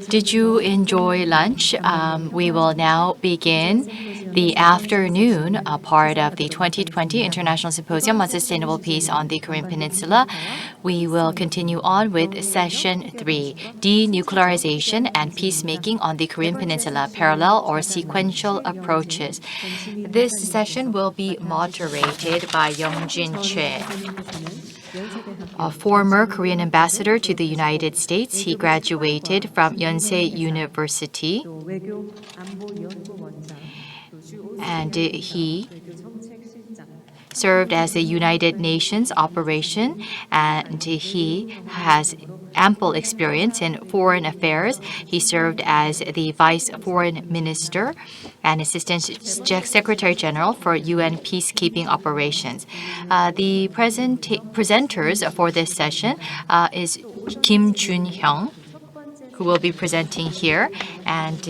Did you enjoy lunch? We will now begin the afternoon part of the 2020 International Symposium on Sustainable Peace on the Korean Peninsula. We will continue on with Session 3, Denuclearization and Peacemaking on the Korean Peninsula, Parallel or Sequential Approaches. This session will be moderated by Young-jin Choi, a former Korean ambassador to the United States. He graduated from Yonsei University, and he served as the United Nations operation, and he has ample experience in foreign affairs. He served as the Vice Foreign Minister and Assistant Secretary General for UN peacekeeping operations. The presenters for this session is Kim Hyung, who will be presenting here, and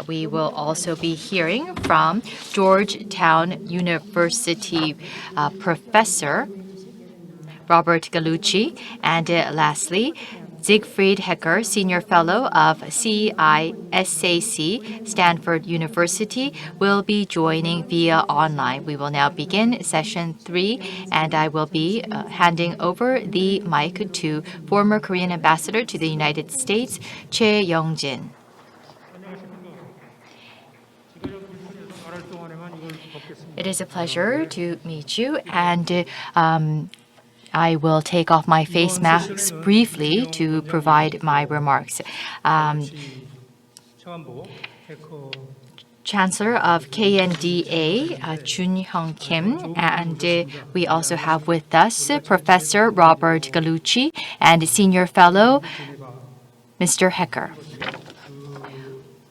we will also be hearing from Georgetown University Professor Robert Gallucci, and lastly, Seigfried, Senior Fellow of CISAC, Stanford University, will be joining via online. We will now begin Session 3, and I will be handing over the mic to former Korean ambassador to the United States, Choi Young-jin. It is a pleasure to meet you, and I will take off my face mask briefly to provide my remarks. Chancellor of KDNA, Hyung Kim, and we also have with us Professor Robert Gallucci and Senior Fellow Mr. Hecker.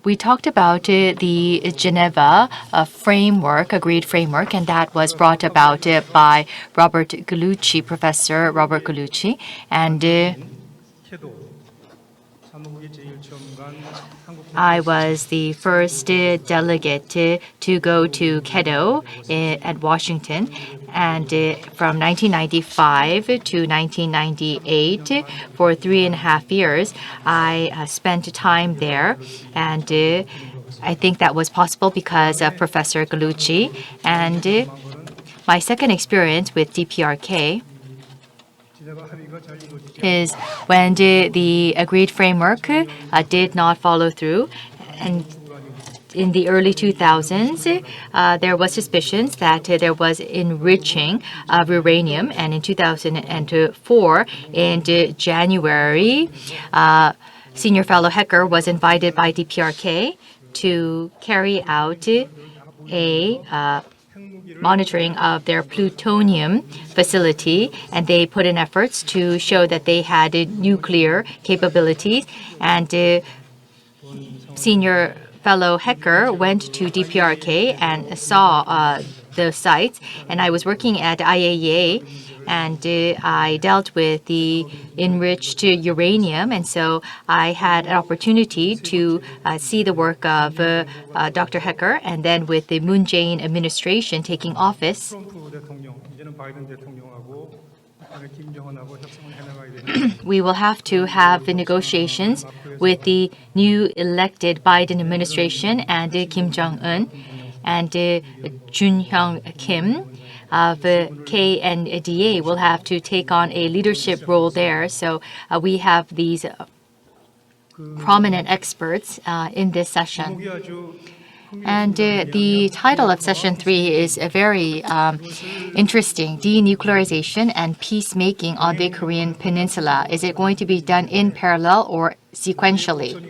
We talked about the Geneva framework, agreed framework, and that was brought about by Professor Robert Gallucci. And I was the first delegate to go to KEDO at Washington. And from 1995 to 1998, for 3.5 years, I spent time there. And I think that was possible because of Professor Gallucci. And my second experience with DPRK is when the agreed framework did not follow through. And in the early 2000s, there was suspicions that there was enriching of uranium. And in 2004, in January, Senior Fellow Hecker was invited by DPRK to carry out a monitoring of their plutonium facility, and they put in efforts to show that they had nuclear capabilities. And Senior Fellow Hecker went to DPRK and saw the sites, and I was working at IAEA, and I dealt with the enriched uranium, and so I had an opportunity to see the work of Dr. Hecker, and then with the Moon Jae-in administration taking office, we will have to have the negotiations with the new elected Biden administration and Kim Jong-un, and Joon Kim of KDNA will have to take on a leadership role there. So we have these prominent experts in this session. And the title of Session 3 is very interesting, Denuclearization and Peacemaking on the Korean Peninsula. Is it going to be done in parallel or sequentially?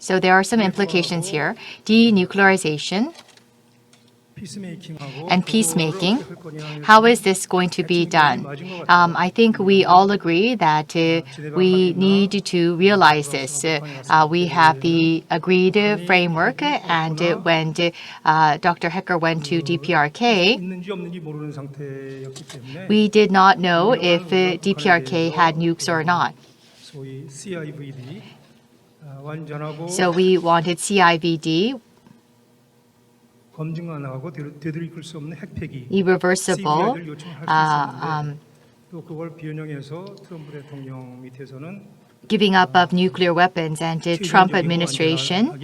So there are some implications here. Denuclearization and peacemaking. How is this going to be done? I think we all agree that we need to realize this. We have the agreed framework, and when Dr. Hecker went to DPRK, we did not know if DPRK had nukes or not. So we wanted CIVD, irreversible 또 그걸 변형해서 트럼프 대통령 밑에서는 giving up of nuclear weapons, and the Trump administration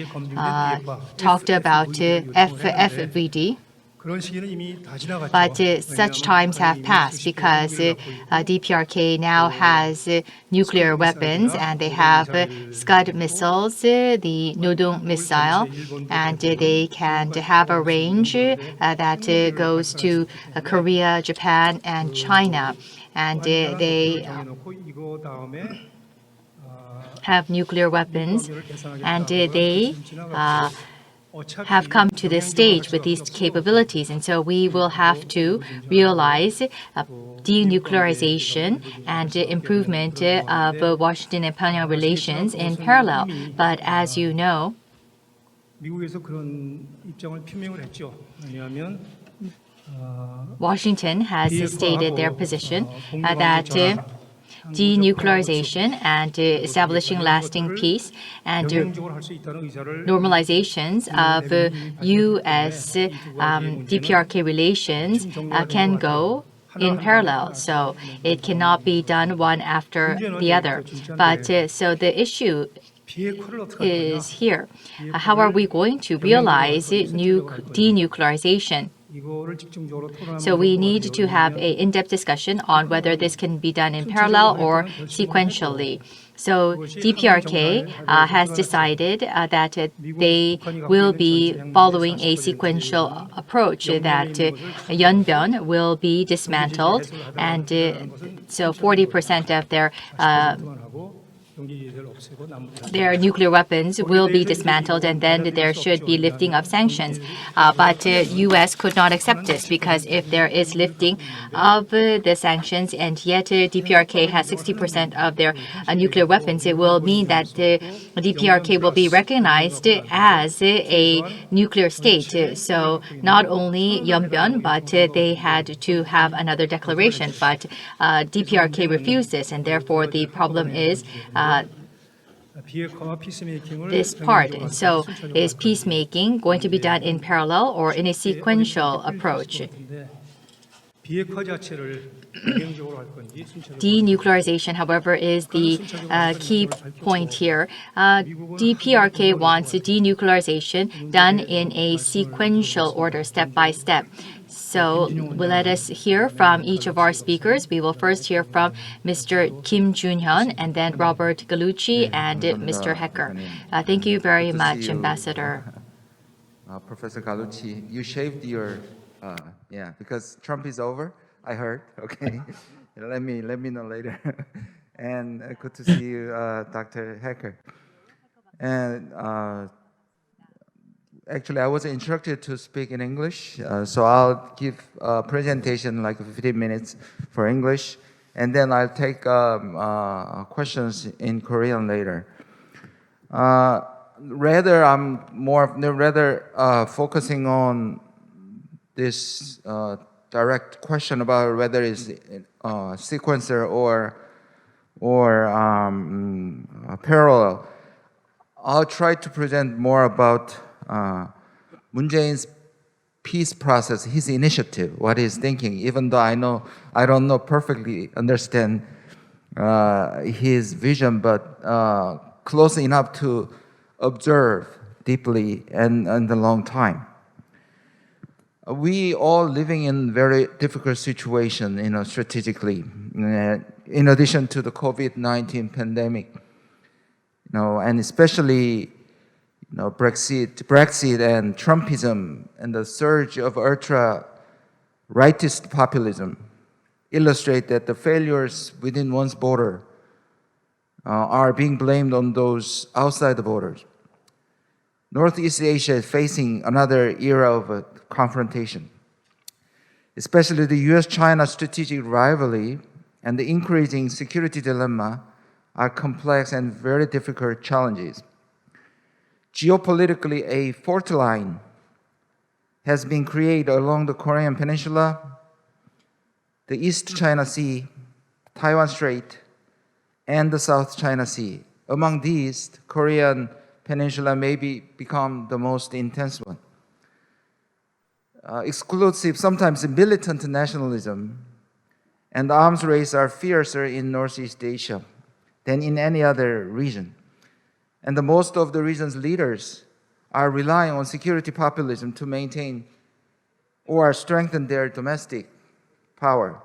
talked about FFVD. 그런 시기는 이미 다 지나갔죠. But such times have passed because DPRK now has nuclear weapons, and they have Scud missiles, the Nodong missile, and they can have a range that goes to Korea, Japan, and China. And they have nuclear weapons, and they have come to this stage with these capabilities. And so we will have to realize denuclearization and improvement of Washington and Pyongyang relations in parallel. But as you know, 미국에서 그런 입장을 표명을 했죠. 왜냐하면 Washington has stated their position that denuclearization and establishing lasting peace and normalizations of U.S. DPRK relations can go in parallel. So it cannot be done one after the other. But so the issue is here. How are we going to realize denuclearization? So we need to have an in-depth discussion on whether this can be done in parallel or sequentially. So DPRK has decided that they will be following a sequential approach, that Yeonbyeon will be dismantled, and so 40% of their nuclear weapons will be dismantled, and then there should be lifting of sanctions. But U.S. could not accept this, because if there is lifting of the sanctions and yet DPRK has 60% of their nuclear weapons, it will mean that DPRK will be recognized as a nuclear state. So not only Yeonbyeon, but they had to have another declaration. But DPRK refused this, and therefore the problem is this part. And so is peacemaking going to be done in parallel or in a sequential approach? Denuclearization, however, is the key point here. DPRK wants denuclearization done in a sequential order, step by step. So let us hear from each of our speakers. We will first hear from Mr. Kim Jun-hyun, and then Robert Gallucci, and Mr. Hecker. Thank you very much, Ambassador. Professor Kaluchi, you shaved your, because Trump is over, I heard, okay? let me know later. And good to see you, Dr. Hecker. And actually, I was instructed to speak in English, so I'll give a presentation like 15 minutes for English, and then I'll take questions in Korean later. Rather, focusing on this direct question about whether it's sequencer or parallel. I'll try to present more about Moon Jae-in's peace process, his initiative, what he's thinking, even though I don't know perfectly understand his vision, but close enough to observe deeply and a long time. We all living in very difficult situation, strategically, in addition to the COVID-19 pandemic, and especially Brexit and Trumpism and the surge of ultra-rightist populism illustrate that the failures within one's border are being blamed on those outside the borders. Northeast Asia is facing another era of confrontation. Especially the US-China strategic rivalry and the increasing security dilemma are complex and very difficult challenges. Geopolitically, a fault line has been created along the Korean Peninsula, the East China Sea, Taiwan Strait, and the South China Sea. Among these, the Korean Peninsula may become the most intense one. Exclusive, sometimes militant nationalism and the arms race are fiercer in Northeast Asia than in any other region. And the most of the region's leaders are relying on security populism to maintain or strengthen their domestic power.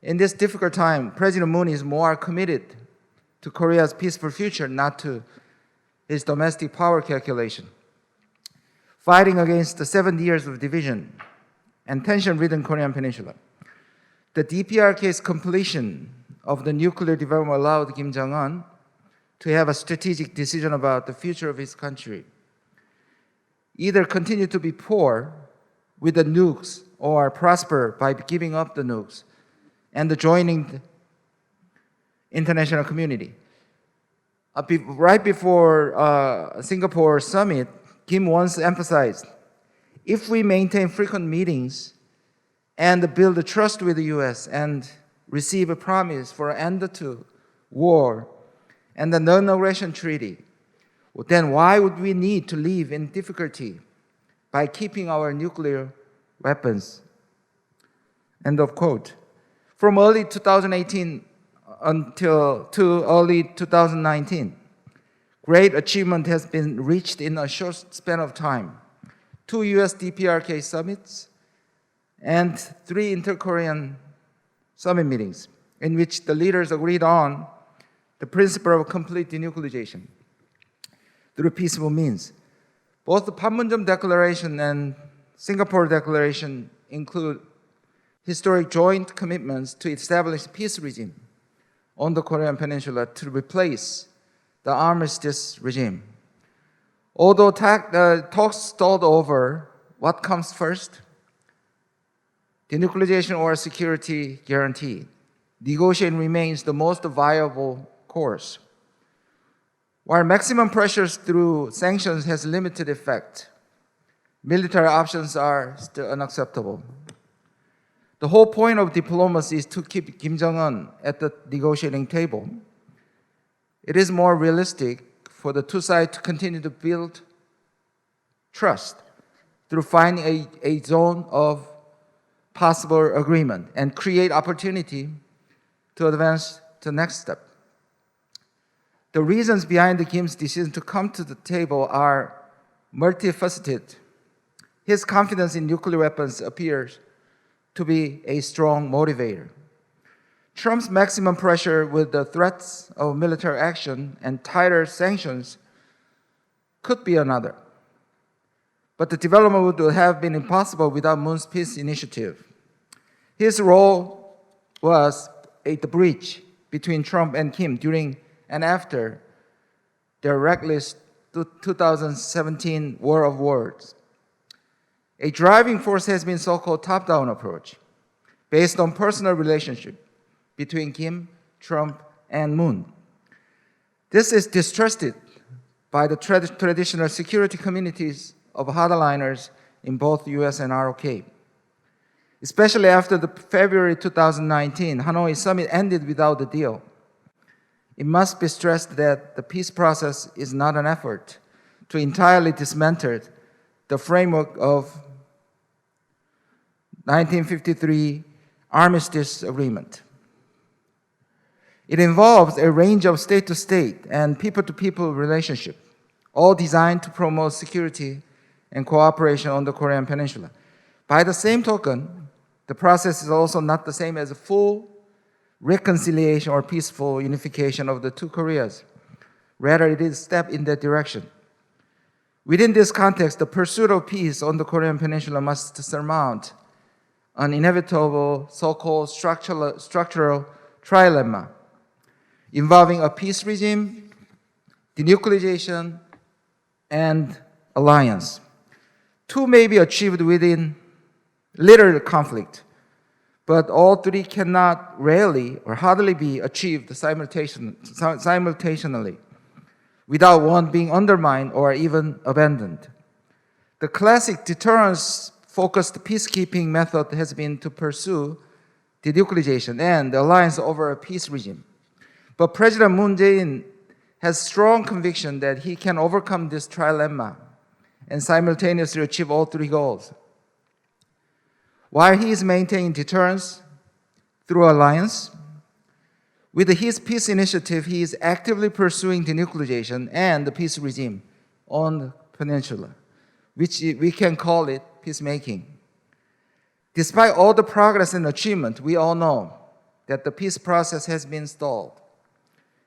In this difficult time, President Moon is more committed to Korea's peaceful future, not to his domestic power calculation. Fighting against the 70 years of division and tension-ridden Korean Peninsula, the DPRK's completion of the nuclear development allowed Kim Jong-un to have a strategic decision about the future of his country. Either continue to be poor with the nukes or prosper by giving up the nukes and joining the international community. Right before Singapore summit, Kim once emphasized, if we maintain frequent meetings and build trust with the US and receive a promise for an end to war and the non-aggression treaty, then why would we need to live in difficulty by keeping our nuclear weapons? End of quote. From early 2018 to early 2019, great achievement has been reached in a short span of time. 2 US DPRK summits and 3 inter-Korean summit meetings in which the leaders agreed on the principle of complete denuclearization through peaceful means. Both the Panmunjom Declaration and Singapore Declaration include historic joint commitments to establish peace regime on the Korean Peninsula to replace the armistice regime. Although talks stalled over what comes first, denuclearization or security guarantee, negotiation remains the most viable course. While maximum pressures through sanctions has limited effect, military options are still unacceptable. The whole point of diplomacy is to keep Kim Jong-un at the negotiating table. It is more realistic for the two sides to continue to build trust through finding a zone of possible agreement and create opportunity to advance to the next step. The reasons behind Kim's decision to come to the table are multifaceted. His confidence in nuclear weapons appears to be a strong motivator. Trump's maximum pressure with the threats of military action and tighter sanctions could be another. But the development would have been impossible without Moon's peace initiative. His role was the bridge between Trump and Kim during and after their reckless 2017 War of Words. A driving force has been so-called top-down approach, based on personal relationship between Kim, Trump, and Moon. This is distrusted by the traditional security communities of hardliners in both US and ROK. Especially after the February 2019 Hanoi summit ended without a deal. It must be stressed that the peace process is not an effort to entirely dismantle the framework of 1953 Armistice Agreement. It involves a range of state-to-state and people-to-people relationships, all designed to promote security and cooperation on the Korean Peninsula. By the same token, the process is also not the same as a full reconciliation or peaceful unification of the two Koreas. Rather, it is a step in that direction. Within this context, the pursuit of peace on the Korean Peninsula must surmount an inevitable so-called structural trilemma involving a peace regime, denuclearization, and alliance. Two may be achieved within little conflict, but all three cannot rarely or hardly be achieved simultaneously without one being undermined or even abandoned. The classic deterrence-focused peacekeeping method has been to pursue denuclearization and the alliance over a peace regime. But President Moon Jae-in has strong conviction that he can overcome this trilemma and simultaneously achieve all three goals. While he is maintaining deterrence, through alliance. With his peace initiative, he is actively pursuing denuclearization and the peace regime on the peninsula, which we can call it peacemaking. Despite all the progress and achievement, we all know that the peace process has been stalled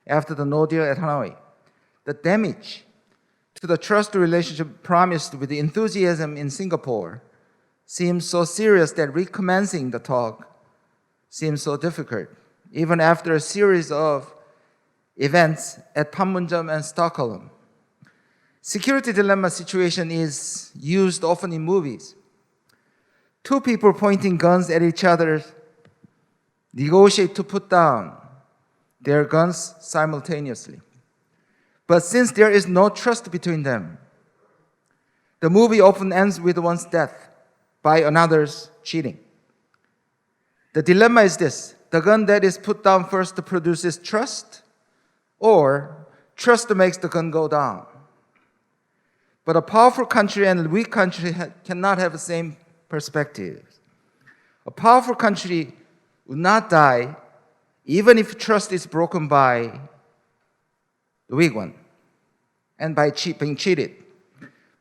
after the no deal at Hanoi. The damage to the trust relationship promised with the enthusiasm in Singapore seems so serious that recommencing the talk seems so difficult, even after a series of events at Panmunjom and Stockholm. Security dilemma situation is used often in movies. Two people pointing guns at each other negotiate to put down their guns simultaneously. But since there is no trust between them, the movie often ends with one's death by another's cheating. The dilemma is this: the gun that is put down first produces trust, or trust makes the gun go down. But a powerful country and a weak country cannot have the same perspective. A powerful country would not die even if trust is broken by the weak one and by being cheated.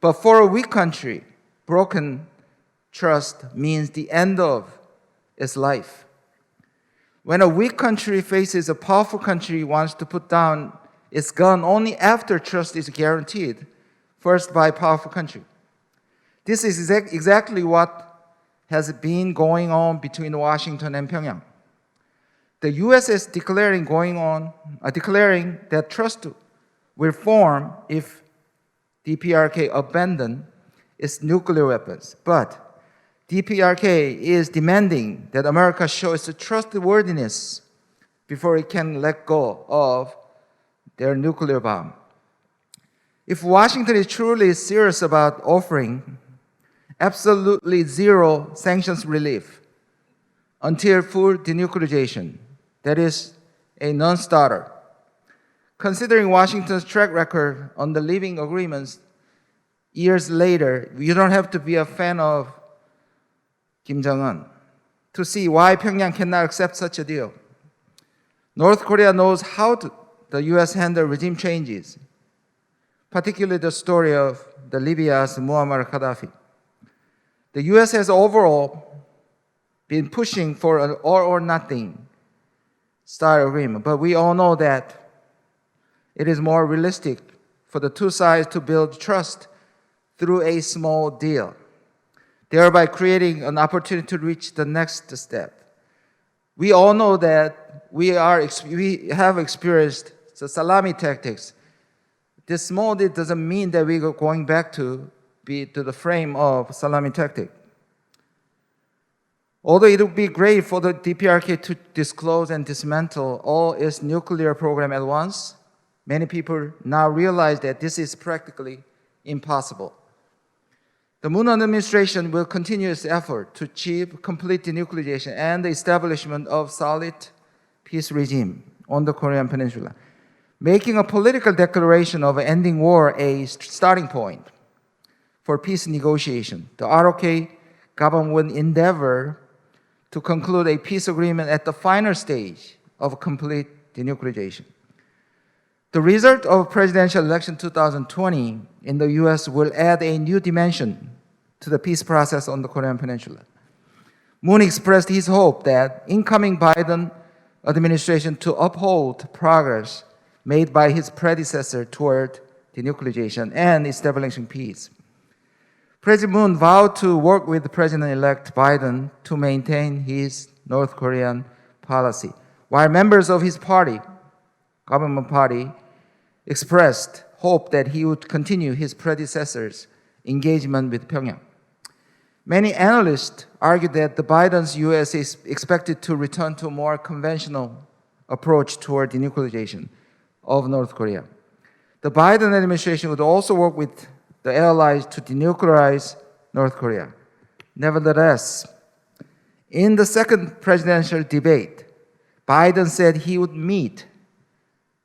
But for a weak country, broken trust means the end of its life. When a weak country faces a powerful country wants to put down its gun only after trust is guaranteed, first by a powerful country. This is exactly what has been going on between Washington and Pyongyang. The U.S. is declaring that trust will form if DPRK abandon its nuclear weapons. But DPRK is demanding that America show its trustworthiness before it can let go of their nuclear bomb. If Washington is truly serious about offering absolutely zero sanctions relief until full denuclearization, that is a non-starter. Considering Washington's track record on the living agreements, years later, you don't have to be a fan of Kim Jong-un to see why Pyongyang cannot accept such a deal. North Korea knows how the U.S. handle regime changes, particularly the story of the Libya's Muammar Gaddafi. The U.S. has overall been pushing for an all-or-nothing style agreement, but we all know that it is more realistic for the two sides to build trust through a small deal, thereby creating an opportunity to reach the next step. We all know that we have experienced the salami tactics. This small deal doesn't mean that we are going back to the frame of salami tactic. Although it would be great for the DPRK to disclose and dismantle all its nuclear program at once, many people now realize that this is practically impossible. The Moon administration will continue its effort to achieve complete denuclearization and the establishment of solid peace regime on the Korean Peninsula, making a political declaration of ending war a starting point for peace negotiation. The ROK government will endeavor to conclude a peace agreement at the final stage of complete denuclearization. The result of presidential election 2020 in the US will add a new dimension to the peace process on the Korean Peninsula. Moon expressed his hope that incoming Biden administration to uphold progress made by his predecessor toward denuclearization and establishing peace. President Moon vowed to work with President-elect Biden to maintain his North Korean policy, while members of his party, government party, expressed hope that he would continue his predecessor's engagement with Pyongyang. Many analysts argue that the Biden's U.S. is expected to return to a more conventional approach toward denuclearization of North Korea. The Biden administration would also work with the allies to denuclearize North Korea. Nevertheless, in the second presidential debate, Biden said he would meet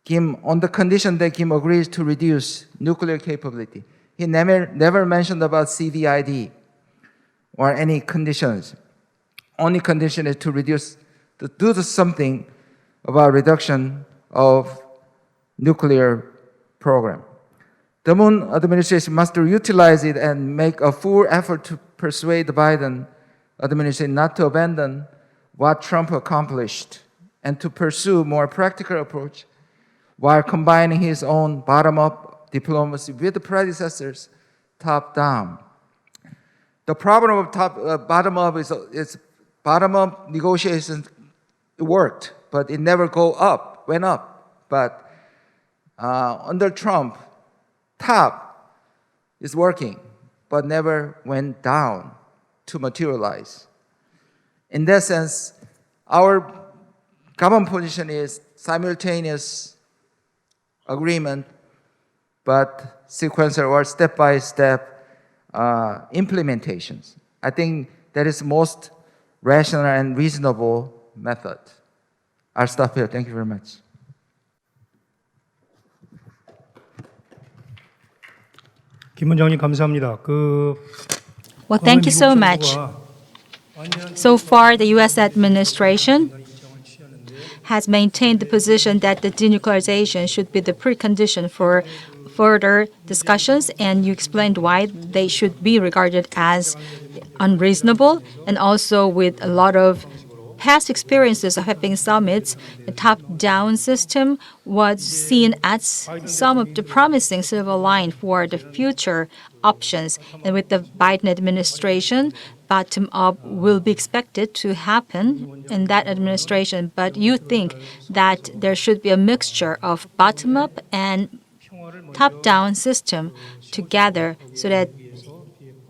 Kim on the condition that Kim agrees to reduce nuclear capability. He never mentioned about CVID or any conditions. Only condition is to reduce to do something about reduction of nuclear program. The Moon administration must utilize it and make a full effort to persuade the Biden administration not to abandon what Trump accomplished and to pursue more practical approach while combining his own bottom-up diplomacy with the predecessors top-down. The problem of bottom-up is bottom-up negotiations worked, but it never went up. But under Trump, top is working, but never went down to materialize. In that sense, our government position is simultaneous agreement, but sequential or step-by-step implementations. I think that is most rational and reasonable method. I'll stop here. Thank you very much. 김 원장님 감사합니다. Well, thank you so much. So far, the U.S. administration has maintained the position that the denuclearization should be the precondition for further discussions, and you explained why they should be regarded as unreasonable, and also with a lot of past experiences of having summits, the top-down system was seen as some of the promising silver line for the future options. And with the Biden administration, bottom-up will be expected to happen in that administration. But you think that there should be a mixture of bottom-up and top-down system together so that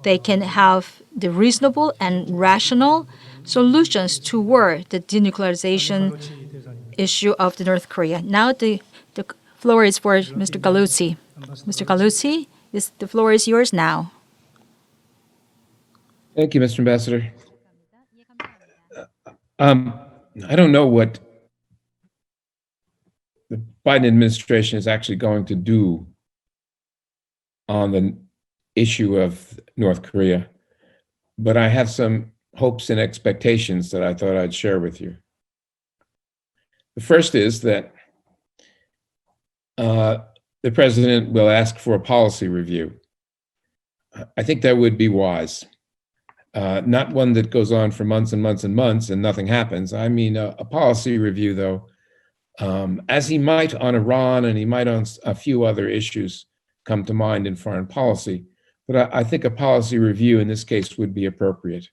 they can have the reasonable and rational solutions toward the denuclearization issue of the North Korea. Now the floor is for Mr. Gallucci. Mr. Gallucci, the floor is yours now. Thank you, Mr. Ambassador. I don't know what the Biden administration is actually going to do on the issue of North Korea, but I have some hopes and expectations that I thought I'd share with you. The first is that the president will ask for a policy review. I think that would be wise. Not one that goes on for months and months and months and nothing happens. I mean, a policy review, though, as he might on Iran and he might on a few other issues come to mind in foreign policy. But I think a policy review in this case would be appropriate.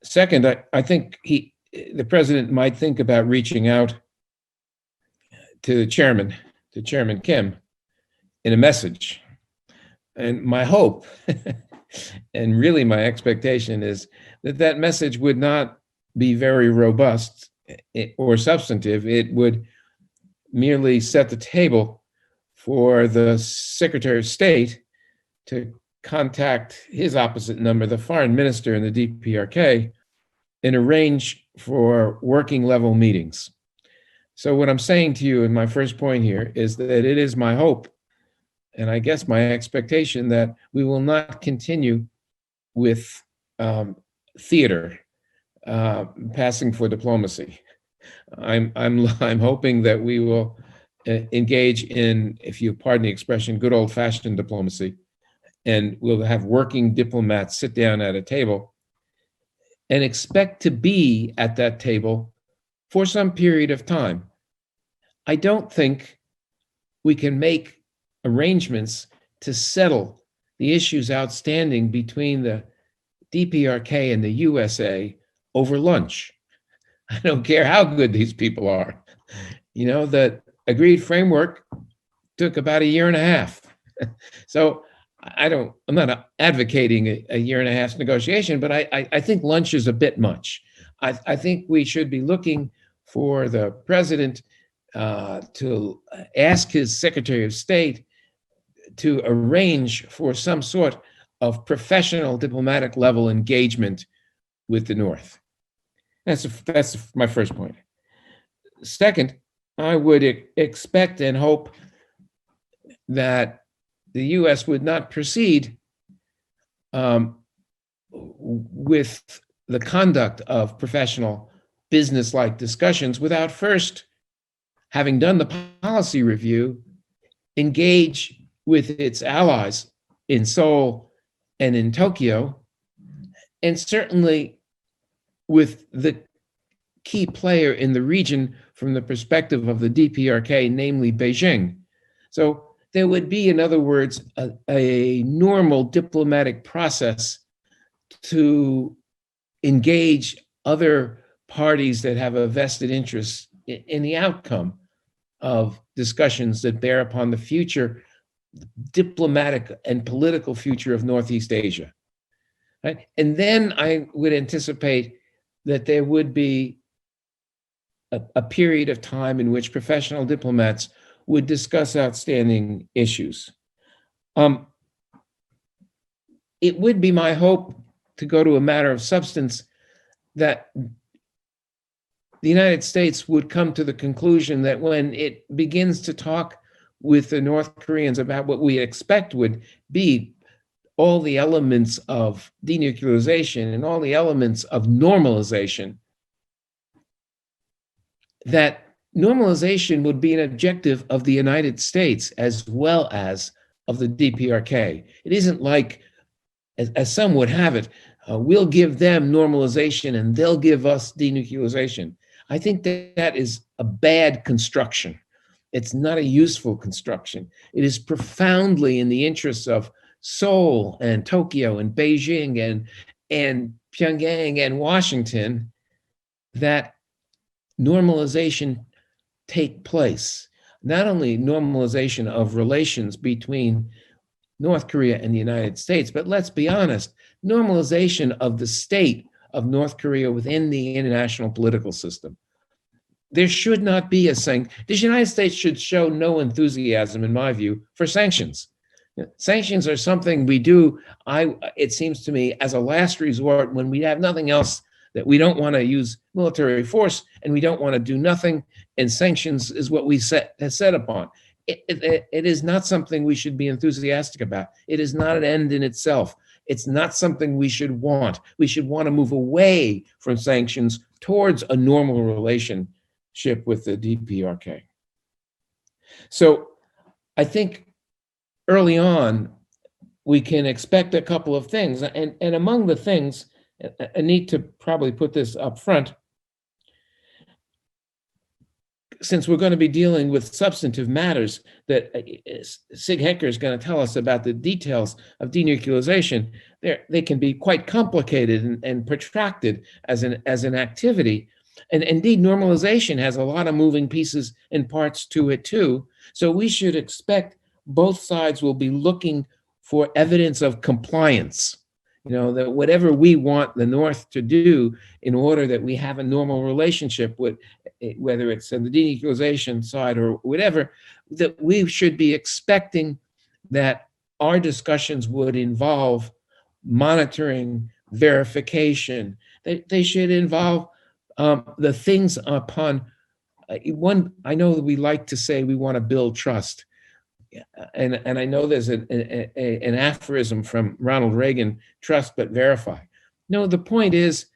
Second, I think the president might think about reaching out to Chairman Kim, in a message. And my hope, and really my expectation, is that that message would not be very robust or substantive. It would merely set the table for the Secretary of State to contact his opposite number, the foreign minister in the DPRK, and arrange for working level meetings. So what I'm saying to you in my first point here is that it is my hope, and I guess my expectation, that we will not continue with theater, passing for diplomacy. I'm hoping that we will engage in, if you pardon the expression, good old-fashioned diplomacy, and we'll have working diplomats sit down at a table and expect to be at that table for some period of time. I don't think we can make arrangements to settle the issues outstanding between the DPRK and the USA over lunch. I don't care how good these people are. You know, the agreed framework took about a year and a half. So I'm not advocating a year and a half negotiation, but I think lunch is a bit much. I think we should be looking for the president to ask his Secretary of State to arrange for some sort of professional diplomatic level engagement with the North. That's my first point. Second, I would expect and hope that the U.S. would not proceed with the conduct of professional business-like discussions without first, having done the policy review, engage with its allies in Seoul and in Tokyo, and certainly with the key player in the region from the perspective of the DPRK, namely Beijing. So there would be, in other words, a normal diplomatic process to engage other parties that have a vested interest in the outcome of discussions that bear upon the future diplomatic and political future of Northeast Asia. Right? And then I would anticipate that there would be a period of time in which professional diplomats would discuss outstanding issues. It would be my hope, to go to a matter of substance, that the United States would come to the conclusion that when it begins to talk with the North Koreans about what we expect would be all the elements of denuclearization and all the elements of normalization, that normalization would be an objective of the United States as well as of the DPRK. It isn't like, as some would have it, we'll give them normalization and they'll give us denuclearization. I think that is a bad construction. It's not a useful construction. It is profoundly in the interests of Seoul and Tokyo and Beijing and Pyongyang and Washington that normalization take place. Not only normalization of relations between North Korea and the United States, but let's be honest, normalization of the state of North Korea within the international political system. There should not be a sanction. The United States should show no enthusiasm, in my view, for sanctions. Sanctions are something we do, it seems to me, as a last resort when we have nothing else, that we don't want to use military force and we don't want to do nothing, and sanctions is what we set upon. It is not something we should be enthusiastic about. It is not an end in itself. It's not something we should want. We should want to move away from sanctions towards a normal relationship with the DPRK. So I think early on, we can expect a couple of things. And among the things, I need to probably put this up front, since we're going to be dealing with substantive matters that Sig Hecker is going to tell us about the details of denuclearization, they can be quite complicated and protracted as an activity. And indeed, normalization has a lot of moving pieces and parts to it too. So we should expect both sides will be looking for evidence of compliance. That whatever we want the North to do in order that we have a normal relationship with, whether it's on the denuclearization side or whatever, that we should be expecting that our discussions would involve monitoring, verification. They should involve the things upon one. I know that we like to say we want to build trust. And I know there's an aphorism from Ronald Reagan, trust but verify. No, the point is,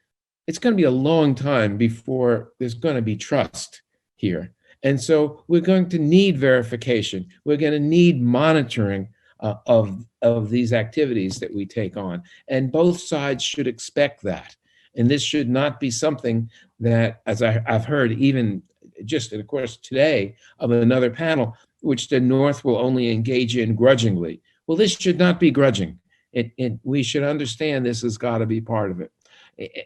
it's going to be a long time before there's going to be trust here. And so we're going to need verification. We're going to need monitoring of these activities that we take on. And both sides should expect that. And this should not be something that, as I've heard even just in the course today of another panel, which the North will only engage in grudgingly. Well, this should not be grudging. We should understand this has got to be part of it.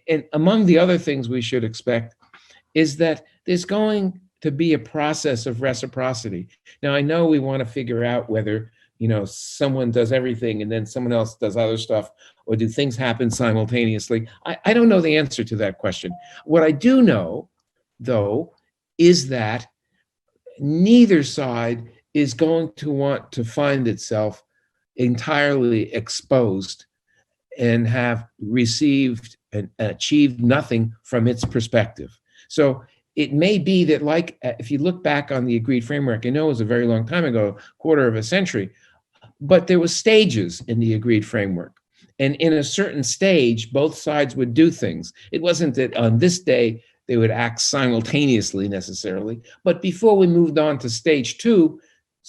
And among the other things we should expect is that there's going to be a process of reciprocity. Now, I know we want to figure out whether someone does everything and then someone else does other stuff, or do things happen simultaneously? I don't know the answer to that question. What I do know, though, is that neither side is going to want to find itself entirely exposed and have received and achieved nothing from its perspective. So it may be that, like, if you look back on the agreed framework, I know it was a very long time ago, quarter of a century, but there were stages in the agreed framework. And in a certain stage, both sides would do things. It wasn't that on this day, they would act simultaneously necessarily. But before we moved on to stage 2,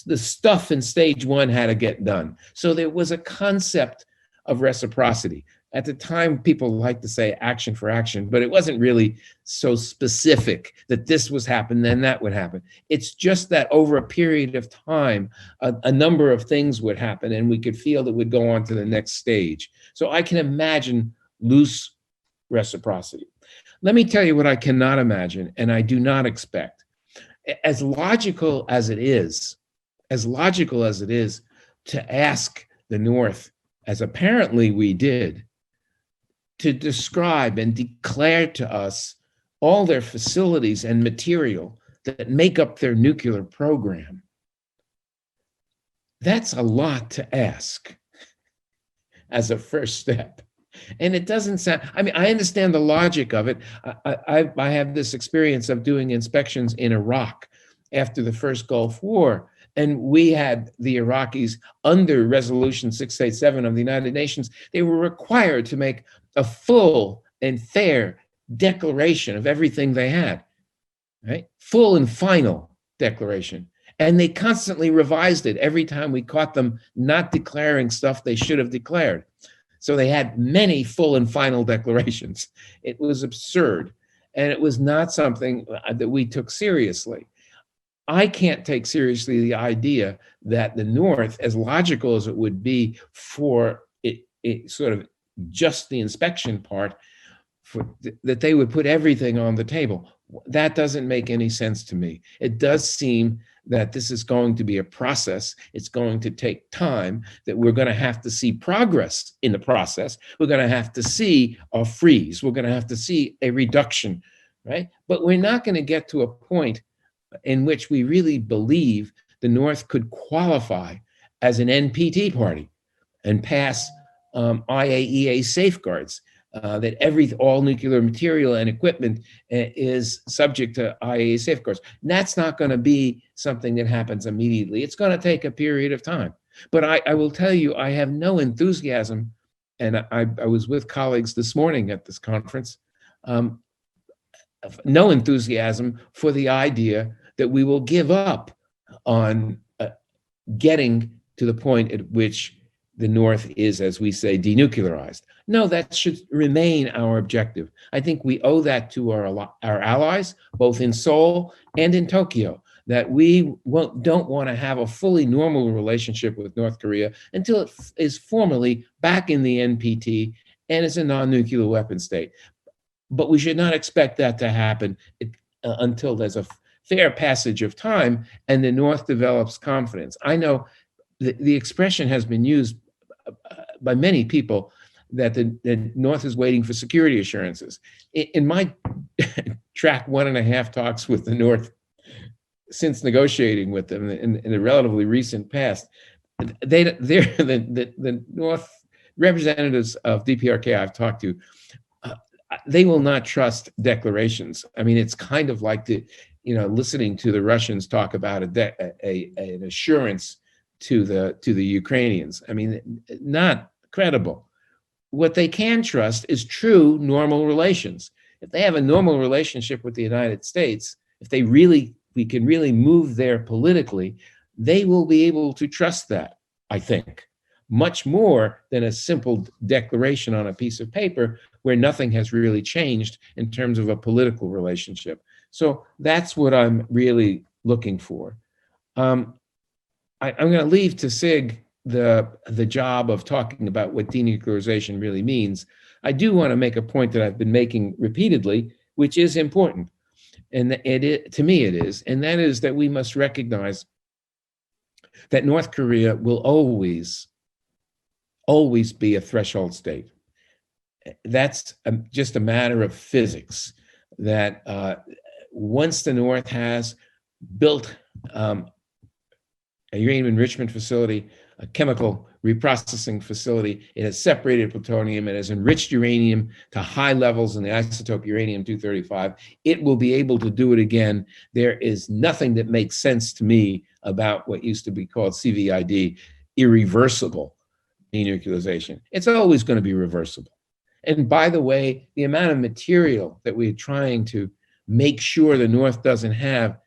the stuff in stage 1 had to get done. So there was a concept of reciprocity. At the time, people liked to say action for action, but it wasn't really so specific that this was happen, then that would happen. It's just that over a period of time, a number of things would happen, and we could feel that we'd go on to the next stage. So I can imagine loose reciprocity. Let me tell you what I cannot imagine, and I do not expect. As logical as it is to ask the North, as apparently we did, to describe and declare to us all their facilities and material that make up their nuclear program. That's a lot to ask as a first step. And it doesn't sound, I mean, I understand the logic of it. I have this experience of doing inspections in Iraq after the first Gulf War. And we had the Iraqis under Resolution 687 of the United Nations. They were required to make a full and fair declaration of everything they had, right? Full and final declaration. And they constantly revised it every time we caught them not declaring stuff they should have declared. So they had many full and final declarations. It was absurd. And it was not something that we took seriously. I can't take seriously the idea that the North, as logical as it would be for it sort of just the inspection part, that they would put everything on the table. That doesn't make any sense to me. It does seem that this is going to be a process. It's going to take time, that we're going to have to see progress in the process. We're going to have to see a freeze. We're going to have to see a reduction, right? But we're not going to get to a point in which we really believe the North could qualify as an NPT party and pass IAEA safeguards, that all nuclear material and equipment is subject to IAEA safeguards. And that's not going to be something that happens immediately. It's going to take a period of time. But I will tell you, I have no enthusiasm, and I was with colleagues this morning at this conference, no enthusiasm for the idea that we will give up on getting to the point at which the North is, as we say, denuclearized. No, that should remain our objective. I think we owe that to our allies, both in Seoul and in Tokyo, that we don't want to have a fully normal relationship with North Korea until it is formally back in the NPT and is a non-nuclear weapon state. But we should not expect that to happen until there's a fair passage of time and the North develops confidence. I know the expression has been used by many people that the North is waiting for security assurances. In my track 1.5 talks with the North since negotiating with them in the relatively recent past, the North representatives of DPRK I've talked to, they will not trust declarations. I mean, it's kind of like listening to the Russians talk about an assurance to the Ukrainians. I mean, not credible. What they can trust is true normal relations. If they have a normal relationship with the United States, if we can really move there politically, they will be able to trust that, I think, much more than a simple declaration on a piece of paper where nothing has really changed in terms of a political relationship. So that's what I'm really looking for. I'm going to leave to Sig the job of talking about what denuclearization really means. I do want to make a point that I've been making repeatedly, which is important. And to me it is, and that is that we must recognize that North Korea will always be a threshold state. That's just a matter of physics, that once the North has built a uranium enrichment facility, a chemical reprocessing facility, it has separated plutonium, it has enriched uranium to high levels in the isotope uranium-235, it will be able to do it again. There is nothing that makes sense to me about what used to be called CVID, irreversible denuclearization. It's always going to be reversible. And by the way, the amount of material that we're trying to make sure the North doesn't have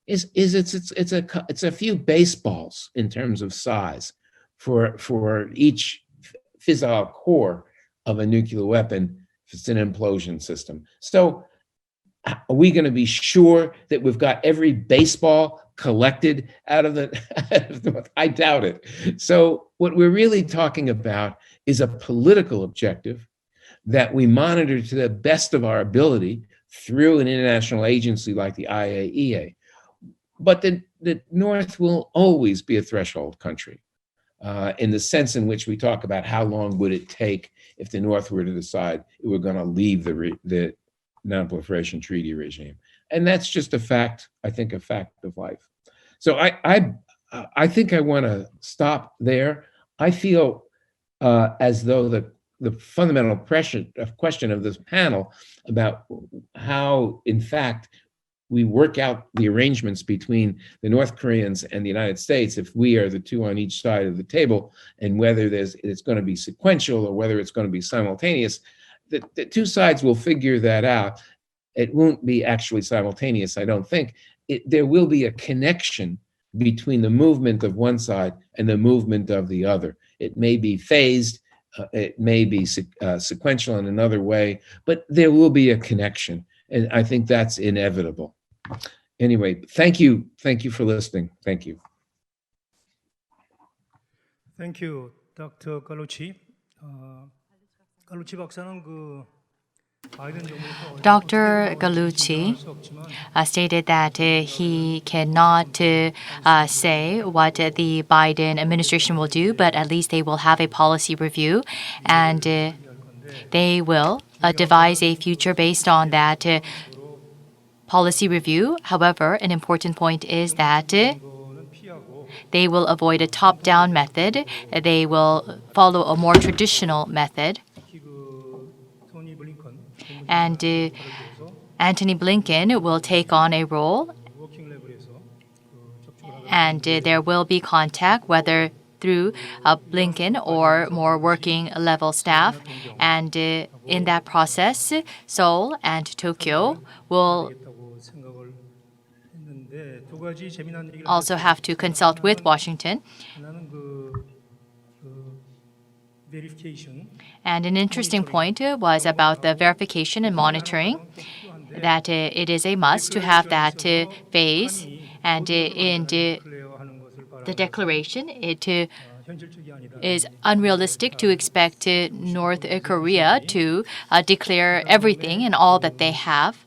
is it's a few baseballs in terms of size for each fissile core of a nuclear weapon if it's an implosion system. So are we going to be sure that we've got every baseball collected out of the I doubt it. So what we're really talking about is a political objective that we monitor to the best of our ability through an international agency like the IAEA. But the North will always be a threshold country in the sense in which we talk about how long would it take if the North were to decide it were going to leave the non-proliferation treaty regime. And that's just a fact, I think, a fact of life. So I think I want to stop there. I feel as though the fundamental question of this panel about how, in fact, we work out the arrangements between the North Koreans and the United States, if we are the two on each side of the table, and whether it's going to be sequential or whether it's going to be simultaneous, the two sides will figure that out. It won't be actually simultaneous, I don't think. There will be a connection between the movement of one side and the movement of the other. It may be phased, it may be sequential in another way, but there will be a connection. And I think that's inevitable. Anyway, thank you. Thank you for listening. Thank you. Thank you, Dr. Gallucci. 갈루치 박사는 Dr. Gallucci stated that he cannot say what the Biden administration will do, but at least they will have a policy review, and they will devise a future based on that policy review. However, an important point is that they will avoid a top-down method. They will follow a more traditional method. And Antony Blinken will take on a role, and there will be contact, whether through Blinken or more working level staff. And in that process, Seoul and Tokyo will also have to consult with Washington. And an interesting point was about the verification and monitoring, that it is a must to have that phase. And in the declaration, it is unrealistic to expect North Korea to declare everything and all that they have.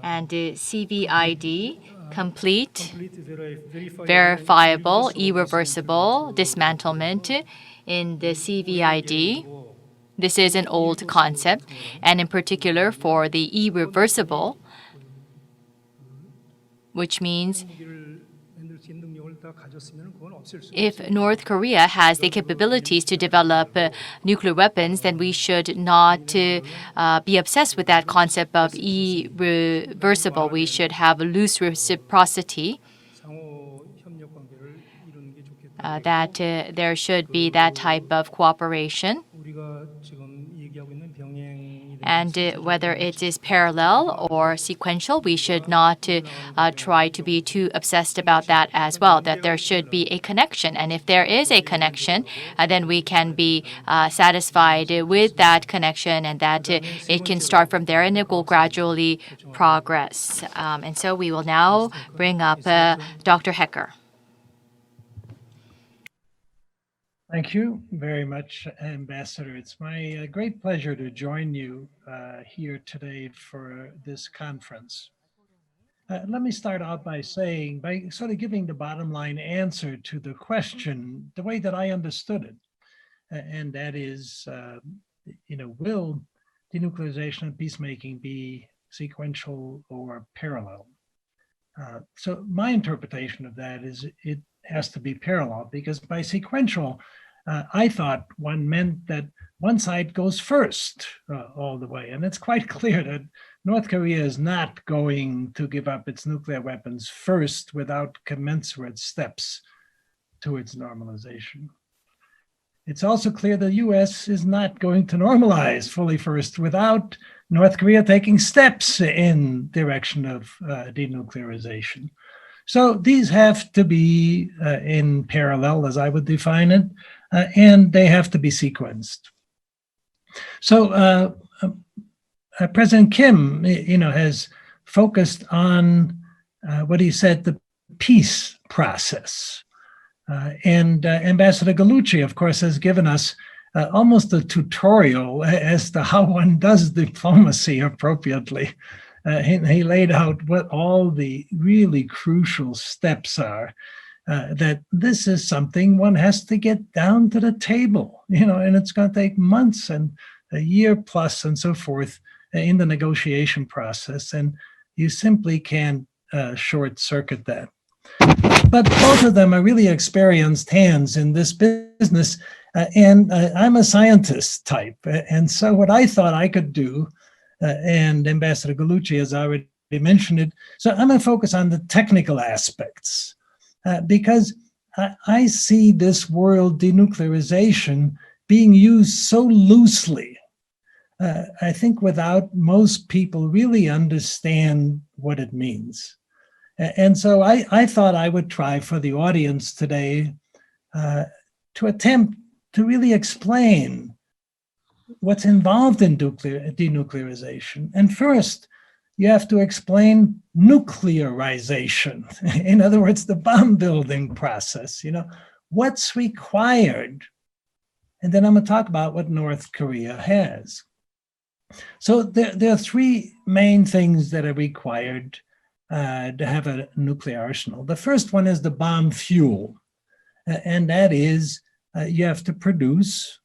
And CVID, complete, verifiable, irreversible dismantlement in the CVID. This is an old concept, and in particular for the irreversible, which means if North Korea has the capabilities to develop nuclear weapons, then we should not be obsessed with that concept of irreversible. We should have loose reciprocity, that there should be that type of cooperation. And whether it is parallel or sequential, we should not try to be too obsessed about that as well, that there should be a connection. And if there is a connection, then we can be satisfied with that connection, and that it can start from there and it will gradually progress. And so we will now bring up Dr. Hecker. Thank you very much, Ambassador. It's my great pleasure to join you here today for this conference. Let me start out by saying, by sort of giving the bottom line answer to the question, the way that I understood it, and that is, will denuclearization and peacemaking be sequential or parallel? So my interpretation of that is it has to be parallel, because by sequential, I thought one meant that one side goes first all the way. And it's quite clear that North Korea is not going to give up its nuclear weapons first without commensurate steps towards normalization. It's also clear the US is not going to normalize fully first without North Korea taking steps in direction of denuclearization. So these have to be in parallel, as I would define it, and they have to be sequenced. So President Kim, has focused on what he said, the peace process. And Ambassador Gallucci, of course, has given us almost a tutorial as to how one does diplomacy appropriately. He laid out what all the really crucial steps are, that this is something one has to get down to the table, and it's going to take months and a year plus and so forth in the negotiation process. And you simply can't short circuit that. But both of them are really experienced hands in this business. And I'm a scientist type. And so what I thought I could do, and Ambassador Gallucci has already mentioned it, so I'm going to focus on the technical aspects because I see this word denuclearization being used so loosely. I think without most people really understand what it means. And so I thought I would try for the audience today to attempt to really explain what's involved in denuclearization. And first, you have to explain nuclearization. In other words, the bomb building process, what's required. And then I'm going to talk about what North Korea has. So there are three main things that are required to have a nuclear arsenal. The first one is the bomb fuel, and that is you have to produce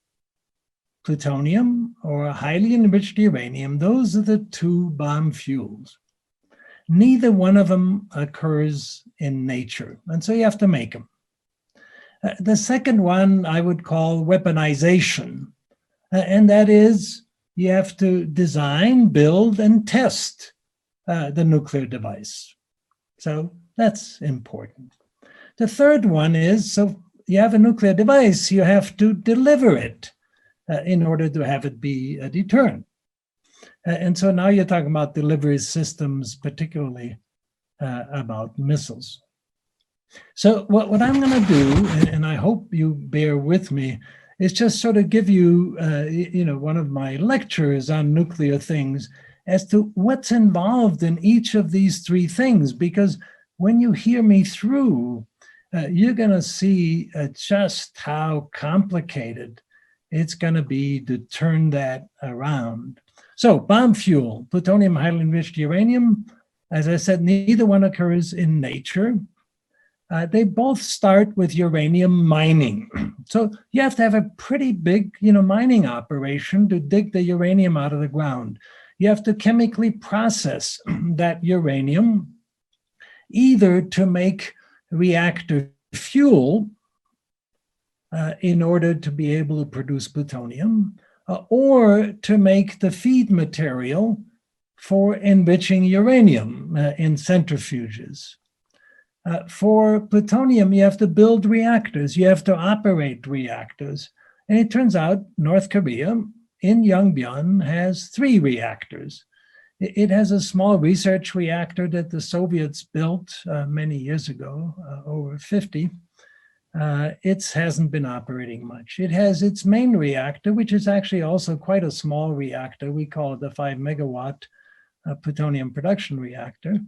plutonium or highly enriched uranium. Those are the two bomb fuels. Neither one of them occurs in nature, and so you have to make them. The second one I would call weaponization, and that is you have to design, build, and test the nuclear device. So that's important. The third one is, so you have a nuclear device, you have to deliver it in order to have it be a deterrent. And so now you're talking about delivery systems, particularly about missiles. So what I'm going to do, and I hope you bear with me, is just sort of give you, one of my lectures on nuclear things as to what's involved in each of these three things, because when you hear me through, you're going to see just how complicated it's going to be to turn that around. So bomb fuel, plutonium, highly enriched uranium, as I said, neither one occurs in nature. They both start with uranium mining. So you have to have a pretty big, mining operation to dig the uranium out of the ground. You have to chemically process that uranium either to make reactor fuel in order to be able to produce plutonium, or to make the feed material for enriching uranium in centrifuges. For plutonium, you have to build reactors. You have to operate reactors. And it turns out North Korea in Yongbyon has 3 reactors. It has a small research reactor that the Soviets built many years ago, over 50. It hasn't been operating much. It has its main reactor, which is actually also quite a small reactor. We call it the 5 megawatt plutonium production reactor.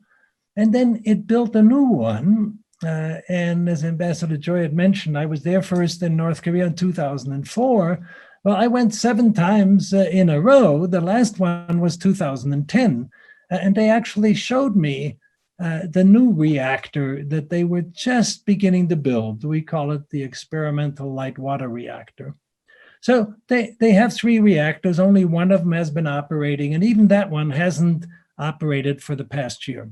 And then it built a new one. And as Ambassador Choi had mentioned, I was there first in North Korea in 2004. Well, I went 7 times in a row. The last one was 2010. And they actually showed me the new reactor that they were just beginning to build. We call it the experimental light water reactor. So they have 3 reactors. Only one of them has been operating. And even that one hasn't operated for the past year.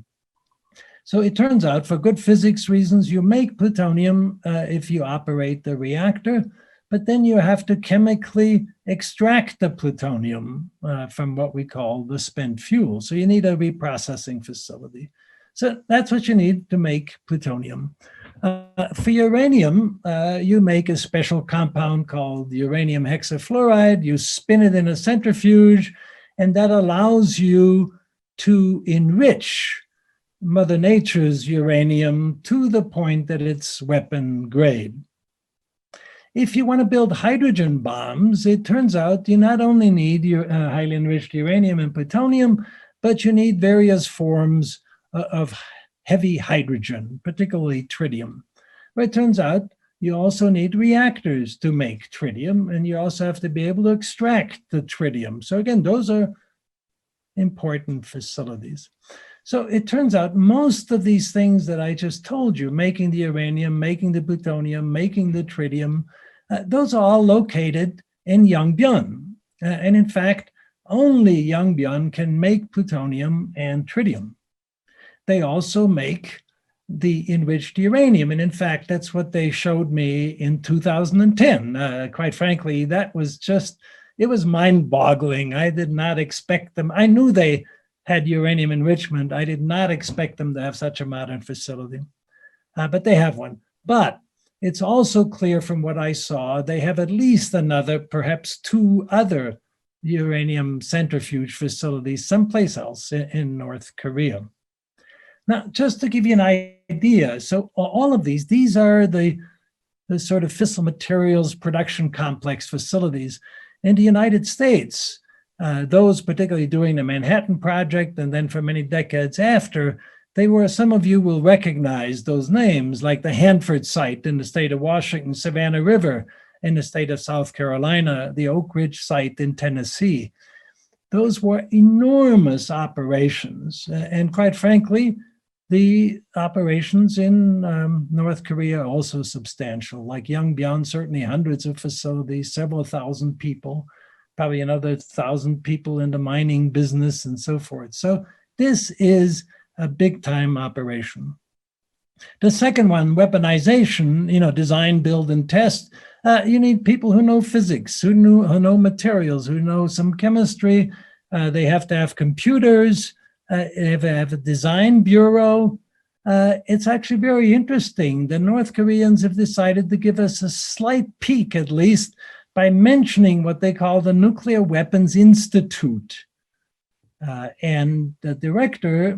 So it turns out, for good physics reasons, you make plutonium if you operate the reactor, but then you have to chemically extract the plutonium from what we call the spent fuel. So you need a reprocessing facility. So that's what you need to make plutonium. For uranium, you make a special compound called uranium hexafluoride. You spin it in a centrifuge, and that allows you to enrich Mother Nature's uranium to the point that it's weapon grade. If you want to build hydrogen bombs, it turns out you not only need your highly enriched uranium and plutonium, but you need various forms of heavy hydrogen, particularly tritium. But it turns out you also need reactors to make tritium, and you also have to be able to extract the tritium. So again, those are important facilities. So it turns out most of these things that I just told you, making the uranium, making the plutonium, making the tritium, those are all located in Yongbyon. And in fact, only Yongbyon can make plutonium and tritium. They also make the enriched uranium. And in fact, that's what they showed me in 2010. Quite frankly, that was just, it was mind-boggling. I did not expect them. I knew they had uranium enrichment. I did not expect them to have such a modern facility, but they have one. But it's also clear from what I saw, they have at least another, perhaps two other uranium centrifuge facilities someplace else in North Korea. Now, just to give you an idea, so all of these are the sort of fissile materials production complex facilities in the United States. Those particularly during the Manhattan Project and then for many decades after, they were, some of you will recognize those names, like the Hanford site in the state of Washington, Savannah River in the state of South Carolina, the Oak Ridge site in Tennessee. Those were enormous operations. And quite frankly, the operations in North Korea are also substantial, like Yongbyon, certainly hundreds of facilities, several thousand people, probably another 1,000 people in the mining business and so forth. So this is a big time operation. The second one, weaponization, design, build, and test. You need people who know physics, who know materials, who know some chemistry. They have to have computers. They have a design bureau. It's actually very interesting. The North Koreans have decided to give us a slight peek, at least, by mentioning what they call the Nuclear Weapons Institute. And the director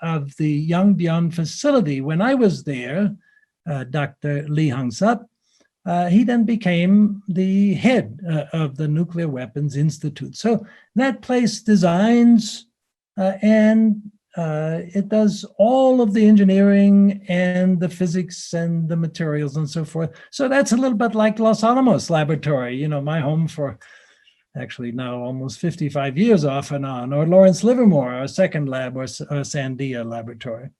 of the Yongbyon facility, when I was there, Dr. Lee Hang-sup, he then became the head of the Nuclear Weapons Institute. So that place designs and it does all of the engineering and the physics and the materials and so forth. So that's a little bit like Los Alamos Laboratory, my home for actually now almost 55 years off and on, or Lawrence Livermore, our second lab, or Sandia Laboratory.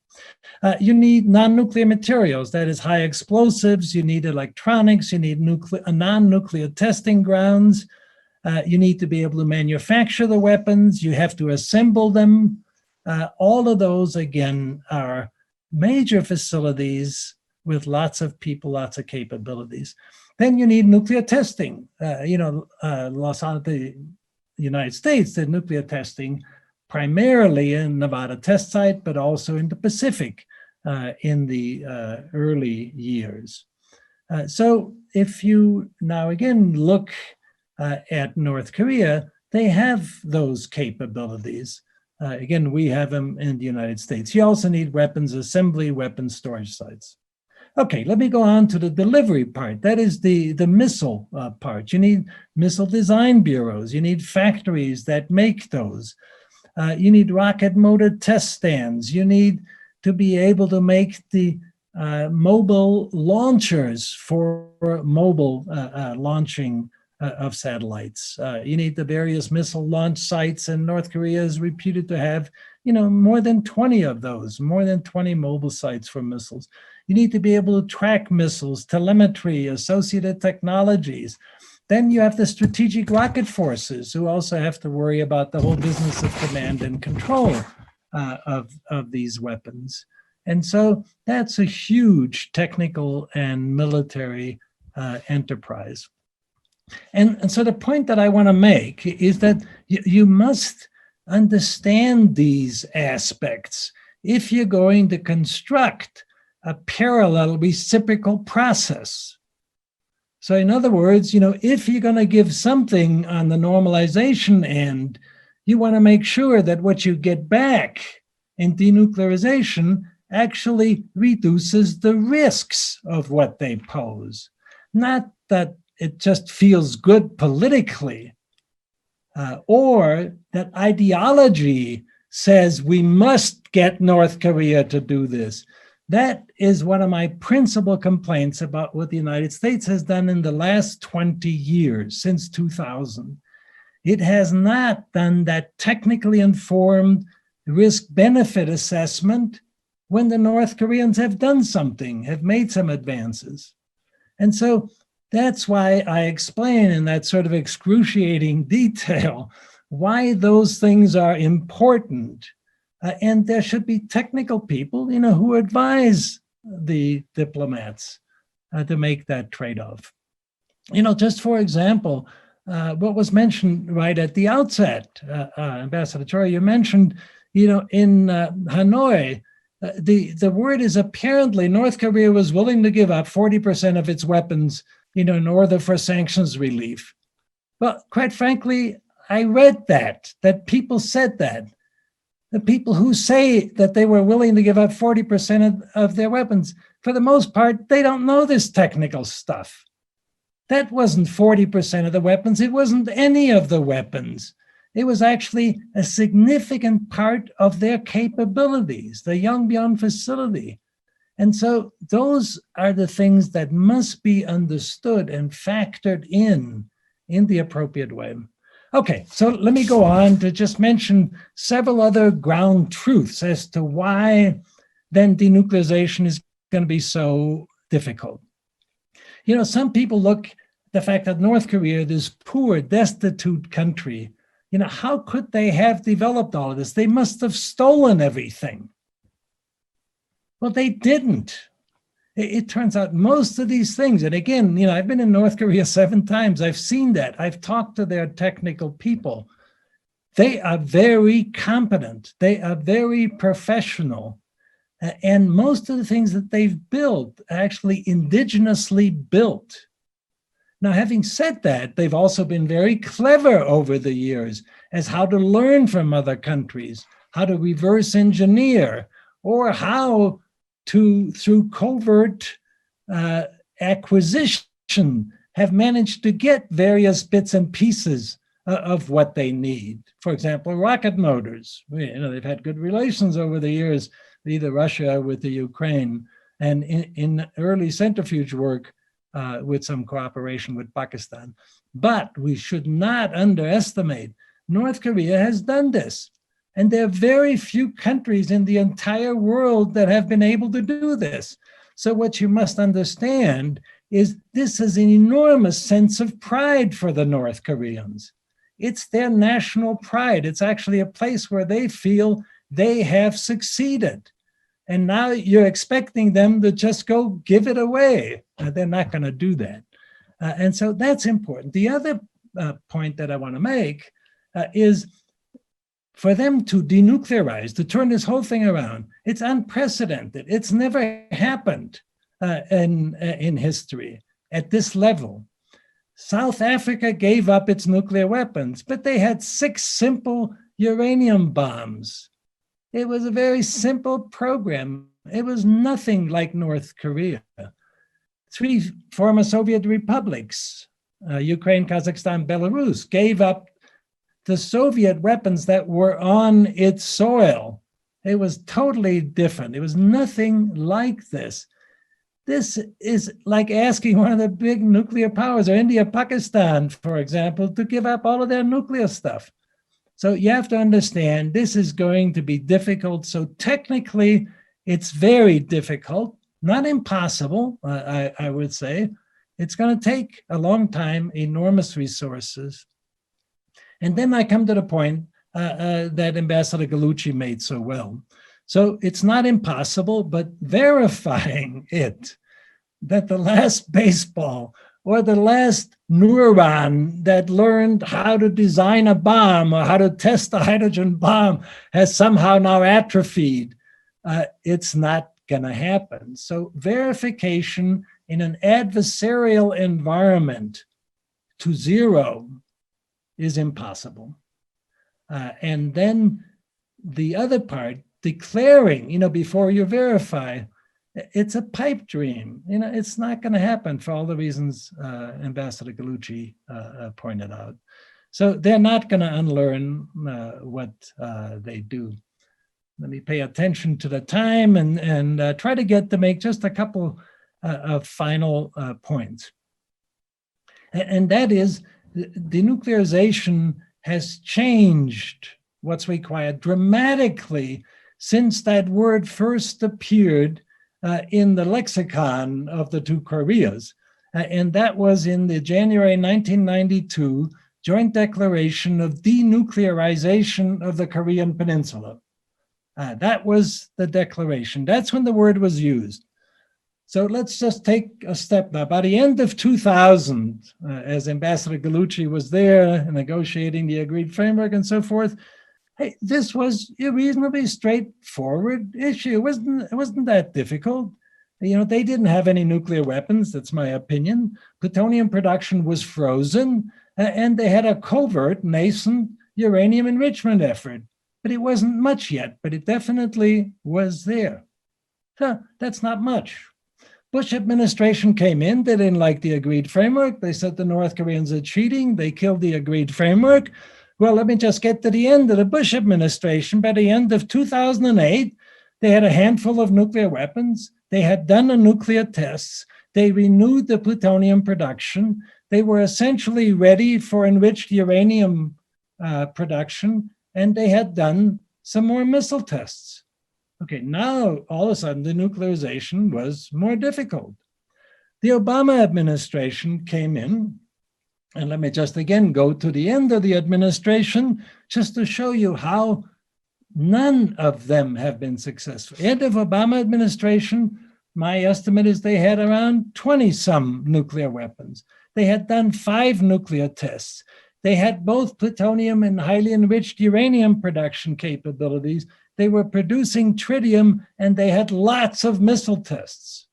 You need non-nuclear materials, that is high explosives, you need electronics, you need non-nuclear testing grounds, you need to be able to manufacture the weapons, you have to assemble them. All of those, again, are major facilities with lots of people, lots of capabilities. Then you need nuclear testing. The United States did nuclear testing primarily in Nevada test site, but also in the Pacific in the early years. So if you now again look at North Korea, they have those capabilities. Again, we have them in the United States. You also need weapons assembly, weapons storage sites. Okay, let me go on to the delivery part. That is the missile part. You need missile design bureaus. You need factories that make those. You need rocket motor test stands. You need to be able to make the mobile launchers for mobile launching of satellites. You need the various missile launch sites, and North Korea is reputed to have, more than 20 of those, more than 20 mobile sites for missiles. You need to be able to track missiles, telemetry, associated technologies. Then you have the strategic rocket forces, who also have to worry about the whole business of command and control of these weapons. And so that's a huge technical and military enterprise. And so the point that I want to make is that you must understand these aspects if you're going to construct a parallel reciprocal process. So in other words, if you're going to give something on the normalization end, you want to make sure that what you get back in denuclearization actually reduces the risks of what they pose. Not that it just feels good politically, or that ideology says we must get North Korea to do this. That is one of my principal complaints about what the United States has done in the last 20 years, since 2000. It has not done that technically informed risk-benefit assessment when the North Koreans have done something, have made some advances. And so that's why I explain in that sort of excruciating detail why those things are important. And there should be technical people, who advise the diplomats to make that trade-off. Just for example, what was mentioned right at the outset, Ambassador Choi, you mentioned, in Hanoi, the word is apparently North Korea was willing to give up 40% of its weapons, in order for sanctions relief. Well, quite frankly, I read that people said that. The people who say that they were willing to give up 40% of their weapons, for the most part, they don't know this technical stuff. That wasn't 40% of the weapons. It wasn't any of the weapons. It was actually a significant part of their capabilities, the Yongbyon facility. And so those are the things that must be understood and factored in the appropriate way. Okay, so let me go on to just mention several other ground truths as to why then denuclearization is going to be so difficult. Some people look at the fact that North Korea, this poor, destitute country, how could they have developed all of this? They must have stolen everything. Well, they didn't. It turns out most of these things, and again, I've been in North Korea 7 times. I've seen that. I've talked to their technical people. They are very competent. They are very professional. And most of the things that they've built are actually indigenously built. Now, having said that, they've also been very clever over the years as how to learn from other countries, how to reverse engineer, or how to, through covert acquisition, have managed to get various bits and pieces of what they need. For example, rocket motors. They've had good relations over the years, either Russia or with the Ukraine, and in early centrifuge work with some cooperation with Pakistan. But we should not underestimate, North Korea has done this. And there are very few countries in the entire world that have been able to do this. So what you must understand is this is an enormous sense of pride for the North Koreans. It's their national pride. It's actually a place where they feel they have succeeded. And now you're expecting them to just go give it away. They're not going to do that. And so that's important. The other point that I want to make is for them to denuclearize, to turn this whole thing around, it's unprecedented. It's never happened in history at this level. South Africa gave up its nuclear weapons, but they had 6 simple uranium bombs. It was a very simple program. It was nothing like North Korea. 3 former Soviet republics, Ukraine, Kazakhstan, Belarus, gave up the Soviet weapons that were on its soil. It was totally different. It was nothing like this. This is like asking one of the big nuclear powers, or India, Pakistan, for example, to give up all of their nuclear stuff. So you have to understand this is going to be difficult. So technically, it's very difficult, not impossible, I would say. It's going to take a long time, enormous resources. And then I come to the point that Ambassador Gallucci made so well. So it's not impossible, but verifying it, that the last baseball or the last neuron that learned how to design a bomb or how to test a hydrogen bomb has somehow now atrophied, it's not going to happen. So verification in an adversarial environment to zero is impossible. And then the other part, declaring, before you verify, it's a pipe dream. It's not going to happen for all the reasons Ambassador Gallucci pointed out. So they're not going to unlearn what they do. Let me pay attention to the time and try to get to make just a couple of final points. And that is, denuclearization has changed what's required dramatically since that word first appeared in the lexicon of the two Koreas. And that was in the January 1992 Joint Declaration of Denuclearization of the Korean Peninsula. That was the declaration. That's when the word was used. So let's just take a step now. By the end of 2000, as Ambassador Gallucci was there negotiating the agreed framework and so forth, hey, this was a reasonably straightforward issue. It wasn't that difficult. They didn't have any nuclear weapons, that's my opinion. Plutonium production was frozen, and they had a covert, nascent uranium enrichment effort. But it wasn't much yet, but it definitely was there. So that's not much. Bush administration came in, they didn't like the agreed framework. They said the North Koreans are cheating. They killed the agreed framework. Well, let me just get to the end of the Bush administration. By the end of 2008, they had a handful of nuclear weapons. They had done the nuclear tests. They renewed the plutonium production. They were essentially ready for enriched uranium production, and they had done some more missile tests. Okay, now all of a sudden denuclearization was more difficult. The Obama administration came in, and let me just again go to the end of the administration just to show you how none of them have been successful. End of Obama administration, my estimate is they had around 20-some nuclear weapons. They had done 5 nuclear tests. They had both plutonium and highly enriched uranium production capabilities. They were producing tritium, and they had lots of missile tests.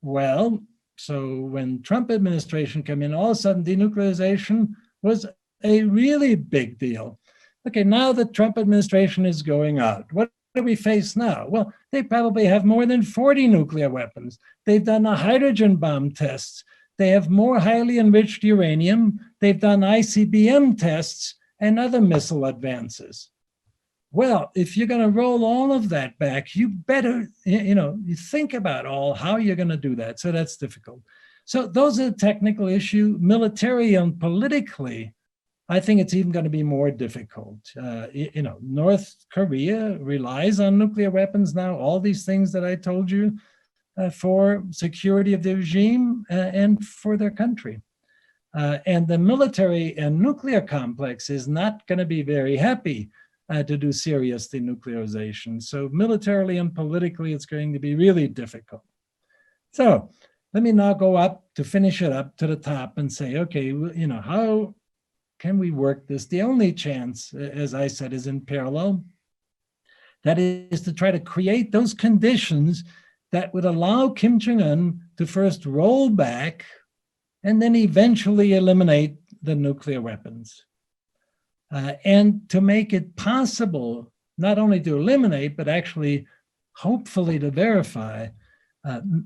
Well, so when Trump administration came in, all of a sudden denuclearization was a really big deal. Okay, now the Trump administration is going out. What do we face now? Well, they probably have more than 40 nuclear weapons. They've done the hydrogen bomb tests. They have more highly enriched uranium. They've done ICBM tests and other missile advances. Well, if you're going to roll all of that back, you better, you think about how you're going to do that. So that's difficult. So those are the technical issues. Military and politically, I think it's even going to be more difficult. North Korea relies on nuclear weapons now, all these things that I told you, for security of the regime and for their country. And the military and nuclear complex is not going to be very happy to do serious denuclearization. So militarily and politically, it's going to be really difficult. So let me now go up to finish it up to the top and say, okay, how can we work this? The only chance, as I said, is in parallel. That is to try to create those conditions that would allow Kim Jong-un to first roll back and then eventually eliminate the nuclear weapons. And to make it possible, not only to eliminate, but actually, hopefully to verify.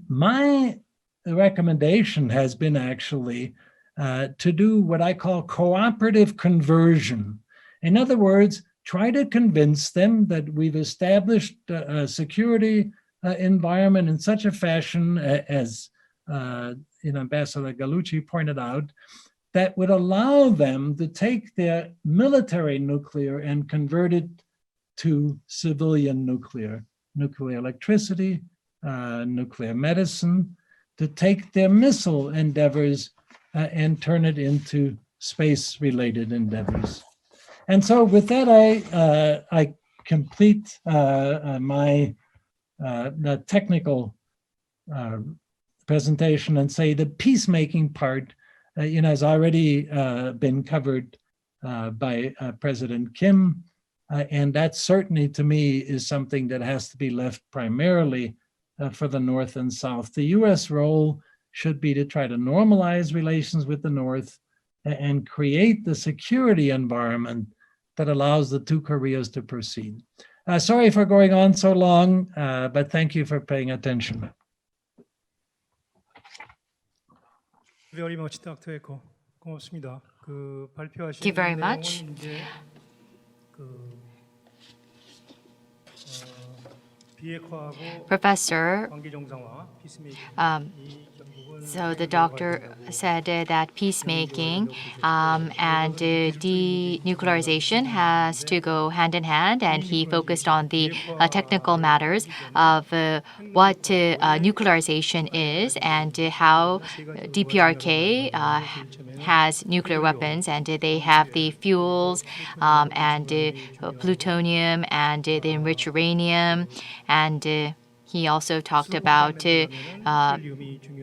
My recommendation has been actually to do what I call cooperative conversion. In other words, try to convince them that we've established a security environment in such a fashion as Ambassador Gallucci pointed out, that would allow them to take their military nuclear and convert it to civilian nuclear electricity, nuclear medicine, to take their missile endeavors and turn it into space-related endeavors. And so with that, I complete my the technical presentation and say the peacemaking part has already been covered by President Kim, and that certainly to me is something that has to be left primarily for the North and South. The US role should be to try to normalize relations with the North and create the security environment that allows the two Koreas to proceed. Sorry for going on so long, but thank you for paying attention. Very much, Dr. Echo. 고맙습니다. 그 발표하신 Thank you very much. 내용은 이제 비핵화하고 Professor, 관계 정상화, 피스메이킹 이 결국은 so the doctor said that peacemaking and denuclearization has to go hand in hand, and he focused on the technical matters of what nuclearization is and how DPRK has nuclear weapons, and they have the fuels and plutonium and the enriched uranium, and he also talked about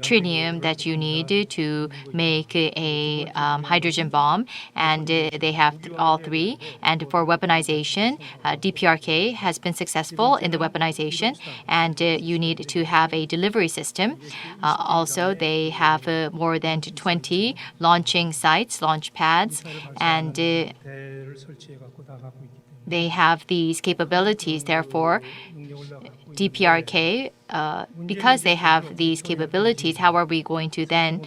tritium that you need to make a hydrogen bomb, and they have all three. And for weaponization, DPRK has been successful in the weaponization, and you need to have a delivery system. Also, they have more than 20 launching sites, launch pads, and 대를 설치해갖고 다 갖고 있기 때문에 they have these capabilities. Therefore, DPRK, because they have these capabilities, how are we going to then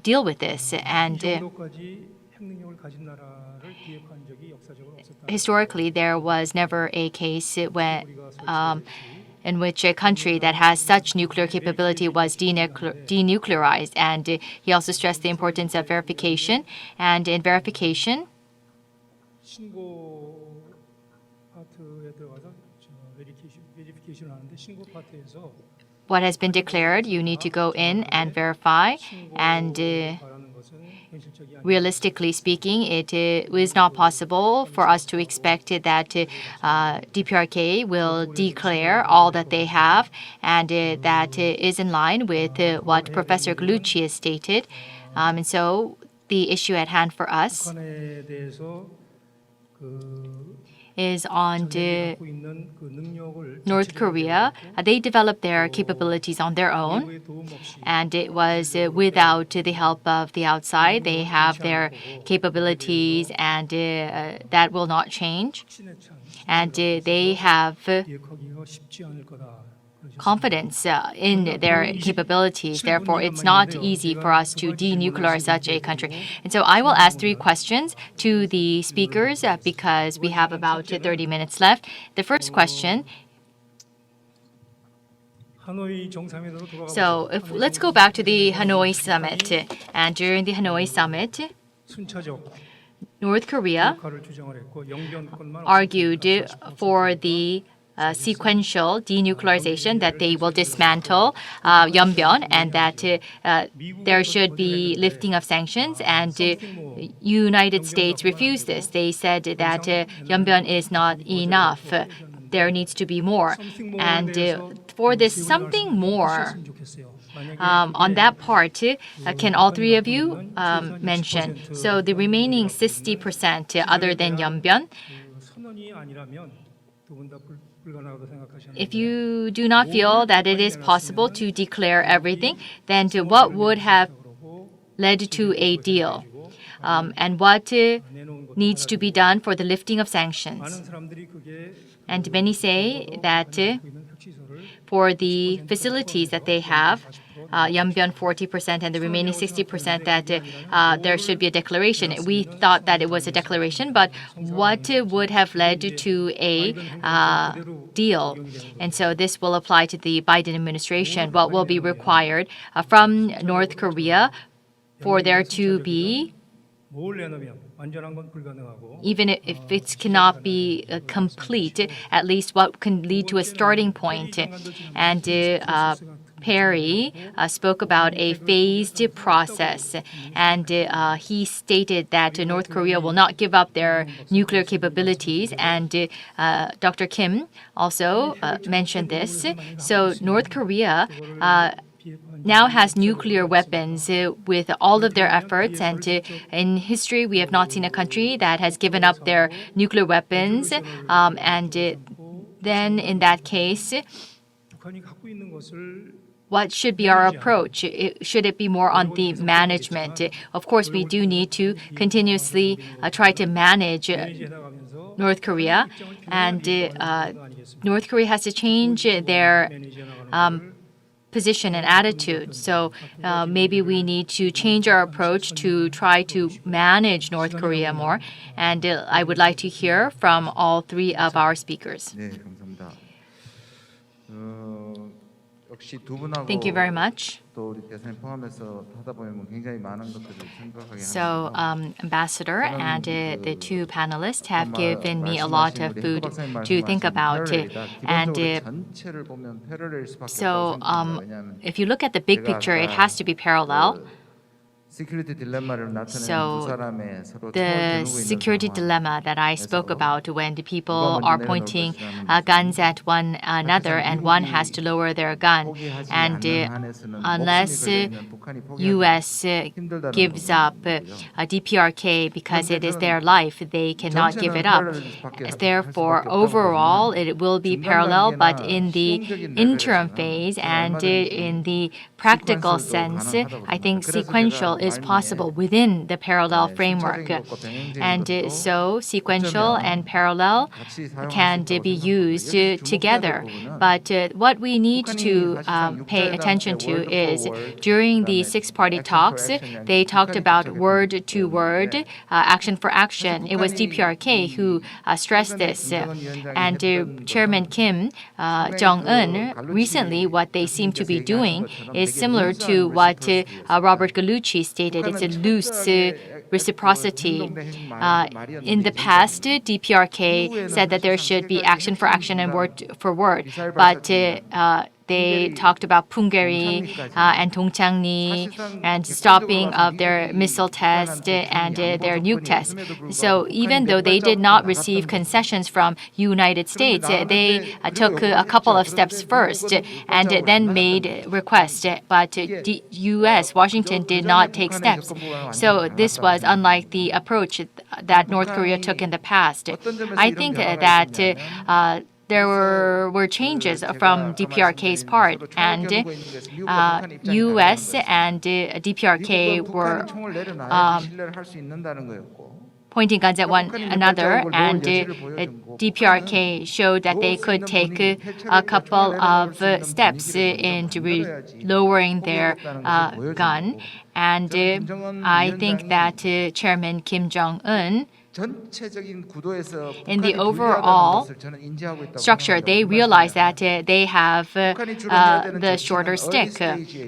deal with this? And 이 정도까지 핵능력을 가진 나라를 비핵화한 적이 역사적으로 없었다. historically, there was never a case when in which a country that has such nuclear capability was denuclearized. And he also stressed the importance of verification. And in verification, 신고 파트에 들어가서 베리피케이션 하는데 신고 파트에서 what has been declared, you need to go in and verify. And 바라는 것은 현실적이 아니라 realistically speaking, it is not possible for us to expect that DPRK will declare all that they have, and that is in line with what Professor Gallucci has stated. And so the issue at hand for us 북한에 대해서 그 is on the 갖고 있는 그 능력을 North Korea. They developed their capabilities on their own, 외부의 도움 없이 and it was without the help of the outside. They have their capabilities, and that will not change. 신의 창 And they have 비핵화하기가 쉽지 않을 거다. confidence in their capabilities. Therefore, it's not easy for us to denuclearize such a country. And so I will ask 3 questions to the speakers because we have about 30 minutes left. The first question, 하노이 정상회담으로 돌아가고 so let's go back to the Hanoi summit. And during the Hanoi summit, 순차적 North Korea 비핵화를 주장을 했고 영변권만 argued for the sequential denuclearization, that they will dismantle Yeonbyeon, and that there should be lifting of sanctions. And United States refused this. They said that Yeonbyeon is not enough. There needs to be more. And for this something more, on that part, can all 3 of you mention? So the remaining 60% other than Yeonbyeon, 선언이 아니라면 두 분 다 불가능하다고 생각하시는 if you do not feel that it is possible to declare everything, then what would have led to a deal? And what needs to be done for the lifting of sanctions? 많은 사람들이 그게 And many say that 있는 핵시설을 for the facilities that they have, Yeonbyeon 40% and the remaining 60% that there should be a declaration. We thought that it was a declaration, but what would have led to a deal? And so this will apply to the Biden administration. What will be required from North Korea for there to be, 뭘 내놓으면 완전한 건 불가능하고 even if it cannot be complete, at least what can lead to a starting point. And Perry spoke about a phased process, and he stated that North Korea will not give up their nuclear capabilities, and Dr. Kim also mentioned this. So North Korea now has nuclear weapons with all of their efforts, and in history we have not seen a country that has given up their nuclear weapons, and then in that case 북한이 갖고 있는 것을 what should be our approach? Should it be more on the management? Of course, we do need to continuously try to manage 해나가면서 North Korea, and North Korea has to change their position and attitude. So maybe we need to change our approach to try to manage North Korea more. And I would like to hear from all three of our speakers. 네, 감사합니다. 역시 두 분하고 Thank you very much. 또 우리 대사님 포함해서 하다 보면 굉장히 많은 것들을 생각하게 So, 하는데요. Ambassador and the two panelists have given me a lot of food to think about. And 전체를 보면 패러렐일 수밖에 so, 없다고 생각합니다. 왜냐하면 if you look at the big picture, it has to be parallel. 시큐리티 딜레마를 나타내는 So, 두 사람의 서로 The 총을 겨누고 security 있는 dilemma that I spoke about when the people 누가 are 먼저 pointing 내려놓을 것이냐는 guns at one another and one has to lower their gun. 포기하지 And 않는 한에서는 unless 목숨이 걸려 있는 북한이 포기하기 U.S. 힘들다는 gives 거거든요. up DPRK because it is their life, they cannot give it up. Therefore, overall, it will be parallel, but in the interim phase and in the practical sense, I think sequential is possible within the parallel framework. And so sequential and parallel can be used together. But what we need to pay attention to is during the six-party talks, they talked about word-to-word, action for action. It was DPRK who stressed this. And Chairman Kim Jong-un, recently what they seem to be doing is similar to what Robert Gallucci stated. It's a loose reciprocity. In the past, DPRK said that there should be action for action and word for word, but they talked about Punggye-ri and Dongchang-ri and stopping of their missile test and their nuke test. So even though they did not receive concessions from United States, they took a couple of steps first and then made requests. But the U.S., Washington, did not take steps. So this was unlike the approach that North Korea took in the past. I think that there were changes from DPRK's part, and U.S. and DPRK were pointing guns at one another, and DPRK showed that they could take a couple of steps into lowering their gun. And I think that Chairman Kim Jong-un, in the overall structure, they realize that they have the shorter stick.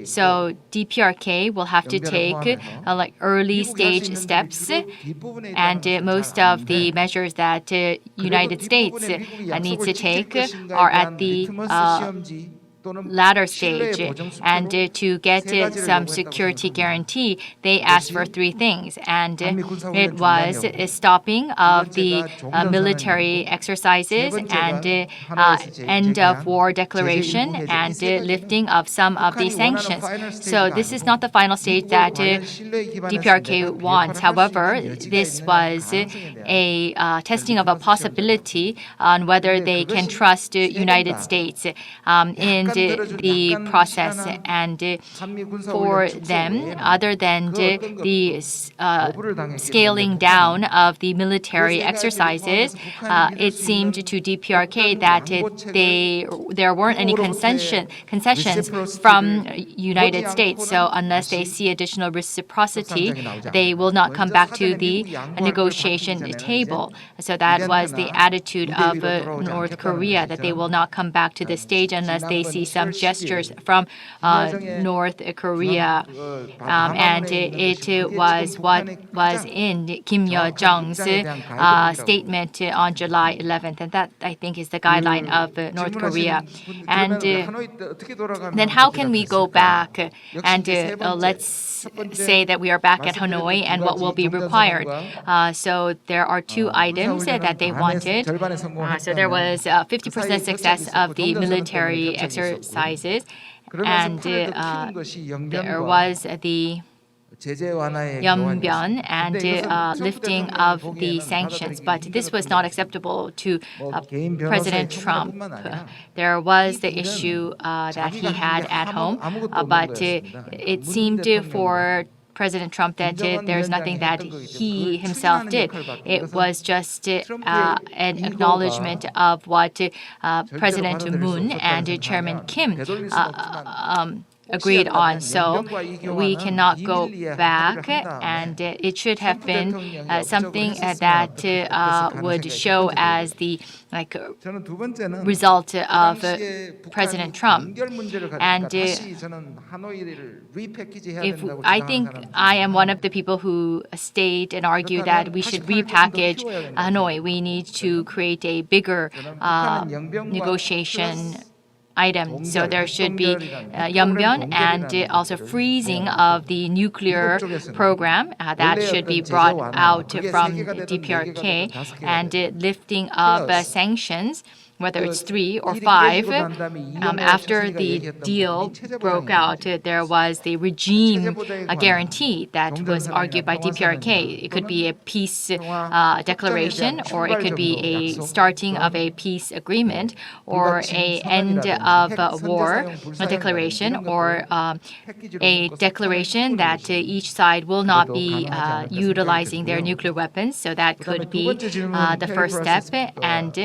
So DPRK will have to take like early stage steps, and most of the measures that United States needs to take are at the latter stage. And to get some security guarantee, they asked for three things. And it was a stopping of the military exercises and end of war declaration and lifting of some of the sanctions. So this is not the final stage that DPRK wants. However, this was a testing of a possibility on whether they can trust the United States in the process. And for them, other than the scaling down of the military exercises, it seemed to DPRK that there weren't any concessions from United States. So unless they see additional reciprocity, they will not come back to the negotiation table. So that was the attitude of North Korea, that they will not come back to the stage unless they see some gestures from North Korea. And it was what was in Kim Yo-jong's statement on July 11th. And that, I think, is the guideline of North Korea. And then how can we go back and let's say that we are back at Hanoi and what will be required? So there are two items that they wanted. So there was 50% success of the military exercises, and there was the Yeonbyeon and lifting of the sanctions. But this was not acceptable to President Trump. There was the issue that he had at home, but it seemed for President Trump that there's nothing that he himself did. It was just an acknowledgement of what President Moon and Chairman Kim agreed on. So we cannot go back, and it should have been something that would show as the result of President Trump. And if I think I am one of the people who state and argue that we should repackage Hanoi, we need to create a bigger negotiation item. So there should be Yeonbyeon and also freezing of the nuclear program that should be brought out from DPRK, and lifting of sanctions, whether it's 3 or 5. After the deal broke out, there was the regime guarantee that was argued by DPRK. It could be a peace declaration, or it could be a starting of a peace agreement, or a end of war declaration, or a declaration that each side will not be utilizing their nuclear weapons. So that could be the first step. And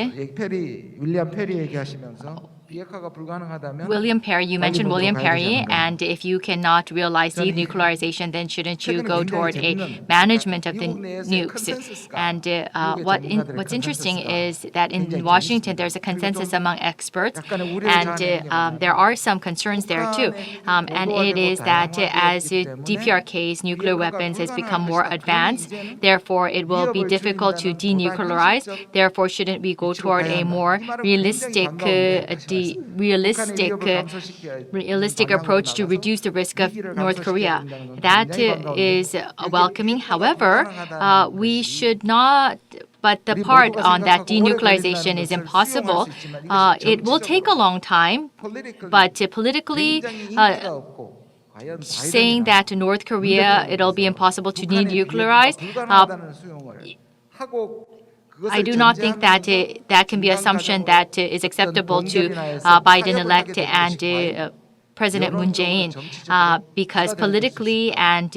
William Perry, you mentioned William Perry, and if you cannot realize denuclearization, then shouldn't you go toward a management of the nukes? And what's interesting is that in Washington, there's a consensus among experts, and there are some concerns there too. And it is that as DPRK's nuclear weapons has become more advanced, therefore it will be difficult to denuclearize. Therefore, shouldn't we go toward a more realistic approach to reduce the risk of North Korea? That is welcoming. However, we should not. But the part on that denuclearization is impossible. It will take a long time, but politically, saying that to North Korea it'll be impossible to denuclearize, I do not think that that can be an assumption that is acceptable to Biden-elect and President Moon Jae-in, because politically and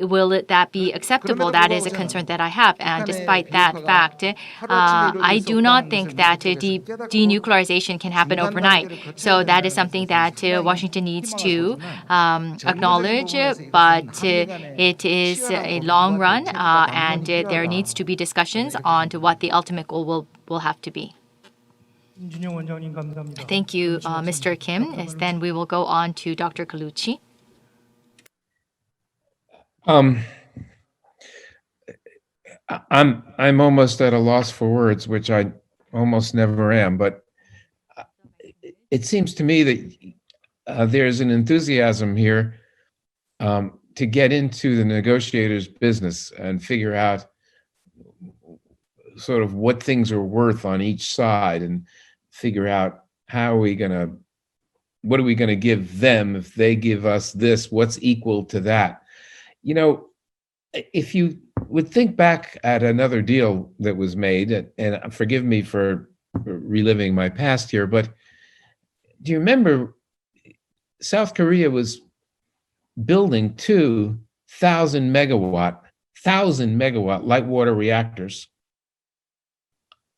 will that be acceptable? That is a concern that I have. And despite that fact, I do not think that denuclearization can happen overnight. So that is something that Washington needs to acknowledge. But it is a long run, and there needs to be discussions on to what the ultimate goal will have to be. Thank you, Mr. Kim. Then we will go on to Dr. Kaluchi. I'm almost at a loss for words, which I almost never am, but it seems to me that there's an enthusiasm here to get into the negotiator's business and figure out sort of what things are worth on each side, and figure out what are we gonna give them if they give us this, what's equal to that? You know, if you would think back at another deal that was made, and forgive me for reliving my past here, but do you remember South Korea was building 2,000 megawatt light water reactors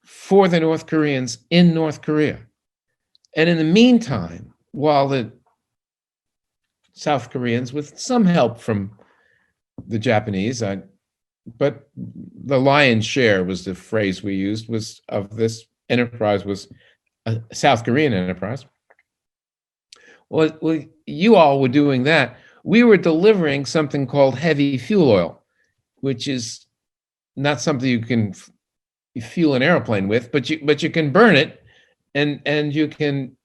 for the North Koreans in North Korea. And in the meantime, while the South Koreans, with some help from the Japanese, but the lion's share was the phrase we used, was of this enterprise was a South Korean enterprise. Well, you all were doing that. We were delivering something called heavy fuel oil, which is not something you can fuel an airplane with, but you can burn it, and you can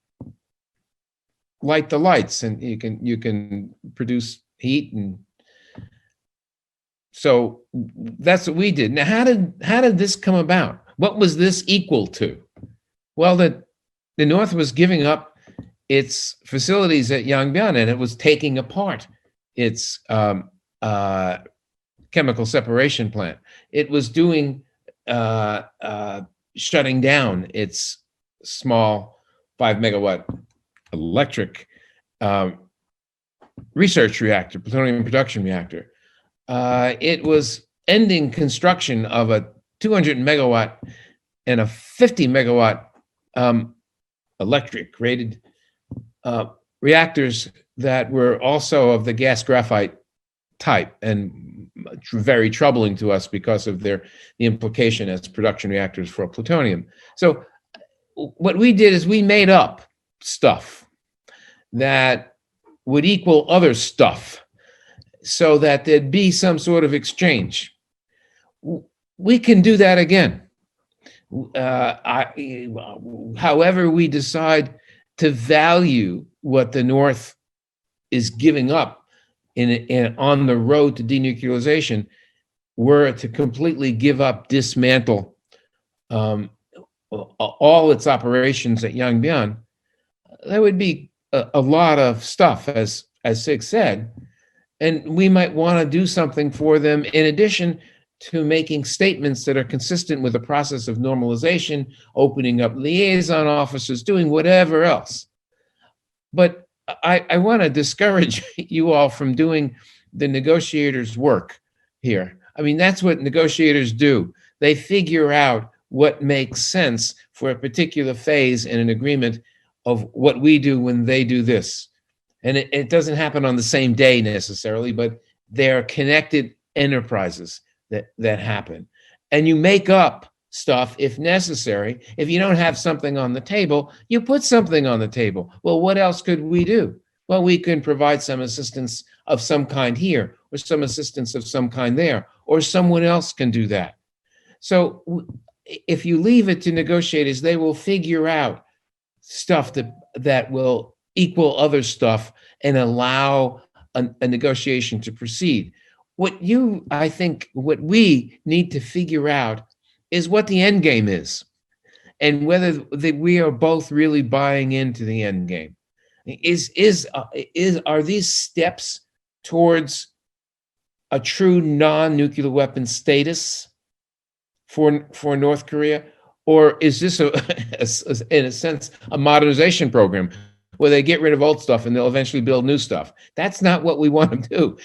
light the lights, and you can produce heat. And so that's what we did. Now, how did this come about? What was this equal to? Well, the North was giving up its facilities at Yangbian, and it was taking apart its chemical separation plant. It was doing shutting down its small 5 megawatt electric research reactor, plutonium production reactor. It was ending construction of a 200 megawatt and a 50 megawatt electric rated reactors that were also of the gas graphite type, and very troubling to us because of the implication as production reactors for plutonium. So what we did is we made up stuff that would equal other stuff so that there'd be some sort of exchange. We can do that again. However we decide to value what the North is giving up on the road to denuclearization, were to completely give up, dismantle all its operations at Yangbian, there would be a lot of stuff, as Sig said, and we might want to do something for them in addition to making statements that are consistent with the process of normalization, opening up liaison offices, doing whatever else. But I want to discourage you all from doing the negotiators' work here. I mean, that's what negotiators do. They figure out what makes sense for a particular phase in an agreement of what we do when they do this. And it doesn't happen on the same day necessarily, but they're connected enterprises that happen. And you make up stuff if necessary. If you don't have something on the table, you put something on the table. Well, what else could we do? Well, we can provide some assistance of some kind here, or some assistance of some kind there, or someone else can do that. So if you leave it to negotiators, they will figure out stuff that will equal other stuff and allow a negotiation to proceed. I think what we need to figure out is what the end game is, and whether we are both really buying into the end game. Are these steps towards a true non-nuclear weapon status for North Korea, or is this in a sense a modernization program where they get rid of old stuff and they'll eventually build new stuff? That's not what we want to do.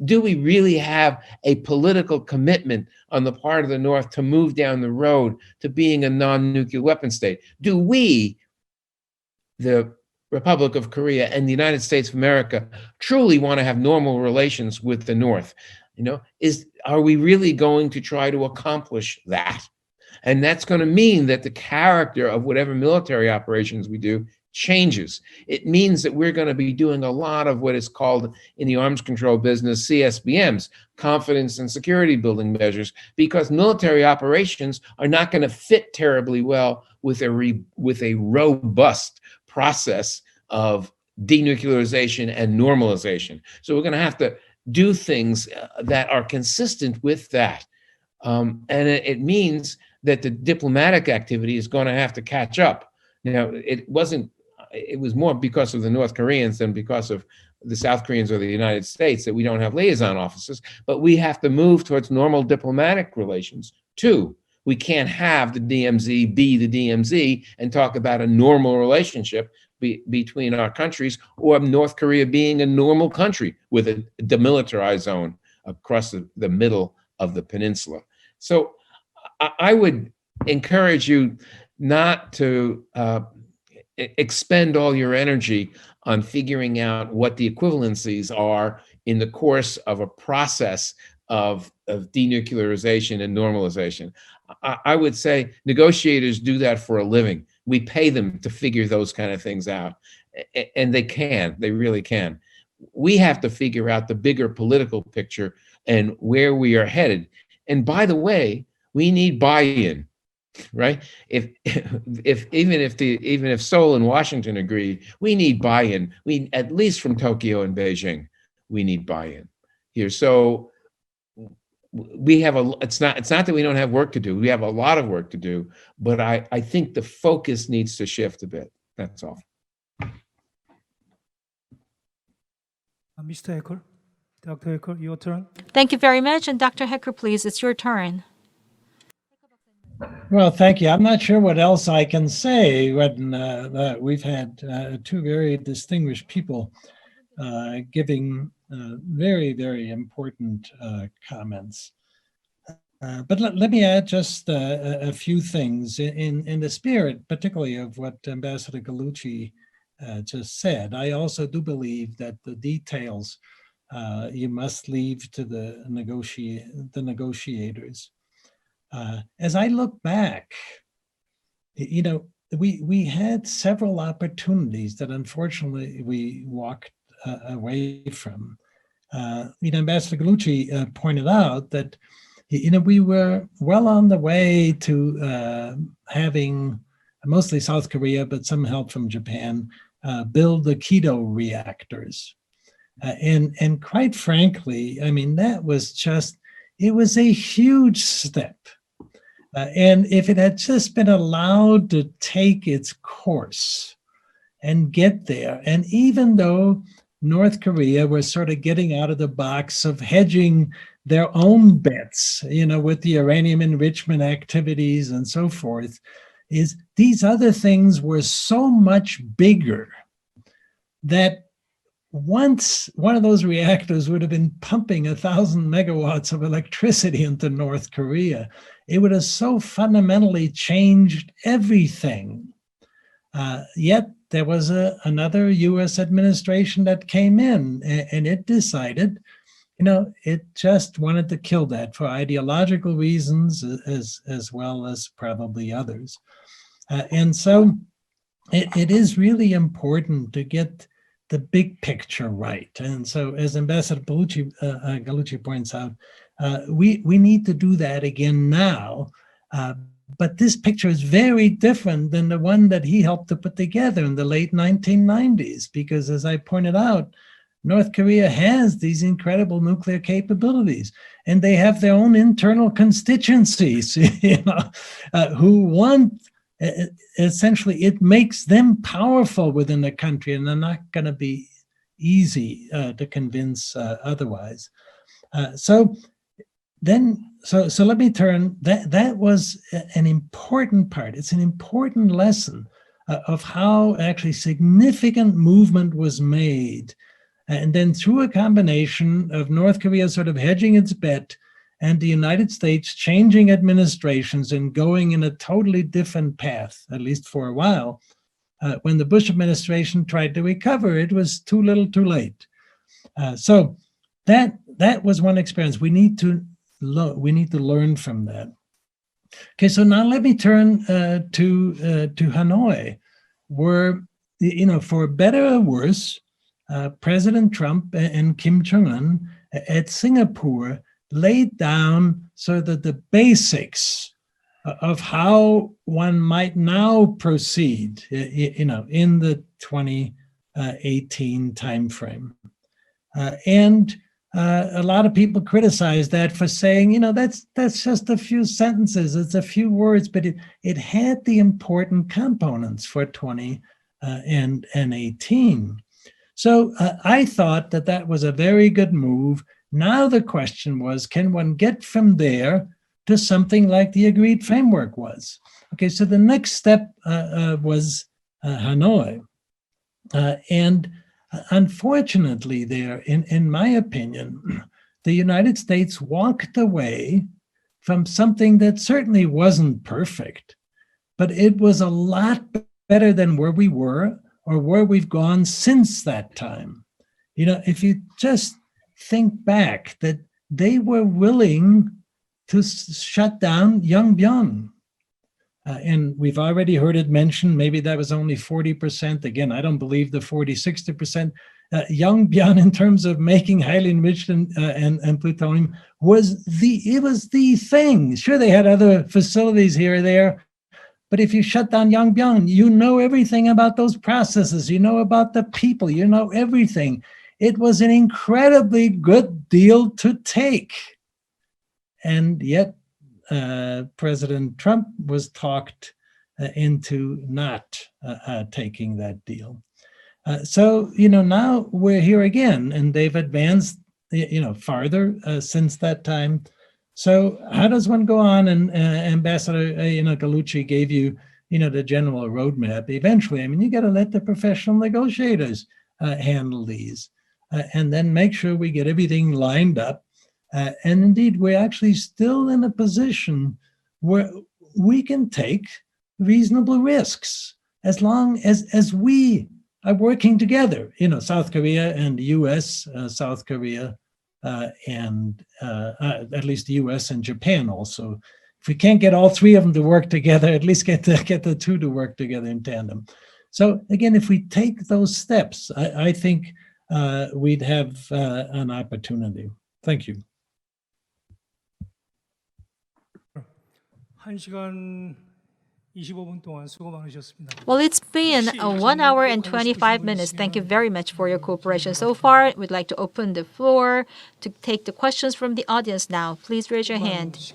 Do we really have a political commitment on the part of the North to move down the road to being a non-nuclear weapon state? Do we, the Republic of Korea and the United States of America, truly want to have normal relations with the North? Are we really going to try to accomplish that? And that's going to mean that the character of whatever military operations we do changes. It means that we're going to be doing a lot of what is called in the arms control business CSBMs, confidence and security building measures, because military operations are not going to fit terribly well with a robust process of denuclearization and normalization. So we're going to have to do things that are consistent with that. And it means that the diplomatic activity is going to have to catch up. It was more because of the North Koreans than because of the South Koreans or the United States that we don't have liaison offices, but we have to move towards normal diplomatic relations too. We can't have the DMZ be the DMZ and talk about a normal relationship between our countries, or North Korea being a normal country with a demilitarized zone across the middle of the peninsula. So I would encourage you not to expend all your energy on figuring out what the equivalencies are in the course of a process of denuclearization and normalization. I would say negotiators do that for a living. We pay them to figure those kind of things out, and they really can. We have to figure out the bigger political picture and where we are headed. And by the way, we need buy-in, right? Even if Seoul and Washington agree, we need buy-in. We, at least from Tokyo and Beijing, we need buy-in here. So we have it's not that we don't have work to do. We have a lot of work to do, but I think the focus needs to shift a bit. That's all. Mr. Hacker, Dr. Hacker, your turn. Thank you very much. And Dr. Hecker, please, it's your turn. Well, thank you. I'm not sure what else I can say when we've had two very distinguished people giving very, very important comments. But let me add just a few things in the spirit, particularly of what Ambassador Gallucci just said. I also do believe that the details you must leave to the negotiators. As I look back, you know, we had several opportunities that unfortunately we walked away from. Ambassador Gallucci pointed out that we were well on the way to having mostly South Korea, but some help from Japan, build the Kido reactors. And quite frankly, I mean, that was just, it was a huge step. And if it had just been allowed to take its course and get there, and even though North Korea was sort of getting out of the box of hedging their own bets, with the uranium enrichment activities and so forth, is these other things were so much bigger that once one of those reactors would have been pumping 1,000 megawatts of electricity into North Korea, it would have so fundamentally changed everything. Yet there was another US administration that came in, and it decided, it just wanted to kill that for ideological reasons as well as probably others. And so it is really important to get the big picture right. And so as Ambassador Gallucci points out, we need to do that again now. But this picture is very different than the one that he helped to put together in the late 1990s, because as I pointed out, North Korea has these incredible nuclear capabilities, and they have their own internal constituencies, who want, essentially, it makes them powerful within the country, and they're not going to be easy to convince otherwise. So let me turn, that was an important part. It's an important lesson of how actually significant movement was made. And then through a combination of North Korea sort of hedging its bet and the United States changing administrations and going in a totally different path, at least for a while, when the Bush administration tried to recover, it was too little too late. So that was one experience. We need to learn from that. Okay, so now let me turn to Hanoi, where, for better or worse, President Trump and Kim Jong-un at Singapore laid down sort of the basics of how one might now proceed, in the 2018 timeframe. And a lot of people criticize that for saying, that's just a few sentences, it's a few words, but it had the important components for 2018. So I thought that was a very good move. Now the question was, can one get from there to something like the agreed framework was? Okay, so the next step was Hanoi. And unfortunately there, in my opinion, the United States walked away from something that certainly wasn't perfect, but it was a lot better than where we were or where we've gone since that time. If you just think back that they were willing to shut down Yongbyon. And we've already heard it mentioned, maybe that was only 40%. Again, I don't believe the 40, 60%. Yongbyon, in terms of making highly enriched and plutonium, was the thing. Sure, they had other facilities here or there, but if you shut down Yongbyon, you know everything about those processes, you know about the people, you know everything. It was an incredibly good deal to take. And yet, President Trump was talked into not taking that deal. So, now we're here again, and they've advanced, farther since that time. So how does one go on? And Ambassador, Galucci gave you, the general roadmap. Eventually, you got to let the professional negotiators handle these, and then make sure we get everything lined up. And indeed, we're actually still in a position where we can take reasonable risks as long as we are working together. South Korea and the U.S., South Korea, and at least the U.S. and Japan also. If we can't get all three of them to work together, at least get the two to work together in tandem. So again, if we take those steps, I think we'd have an opportunity. Thank you. 1시간 25분 동안 수고 많으셨습니다. Well, it's been 1 hour and 25 minutes. Thank you very much for your cooperation so far. We'd like to open the floor to take the questions from the audience now. Please raise your hand.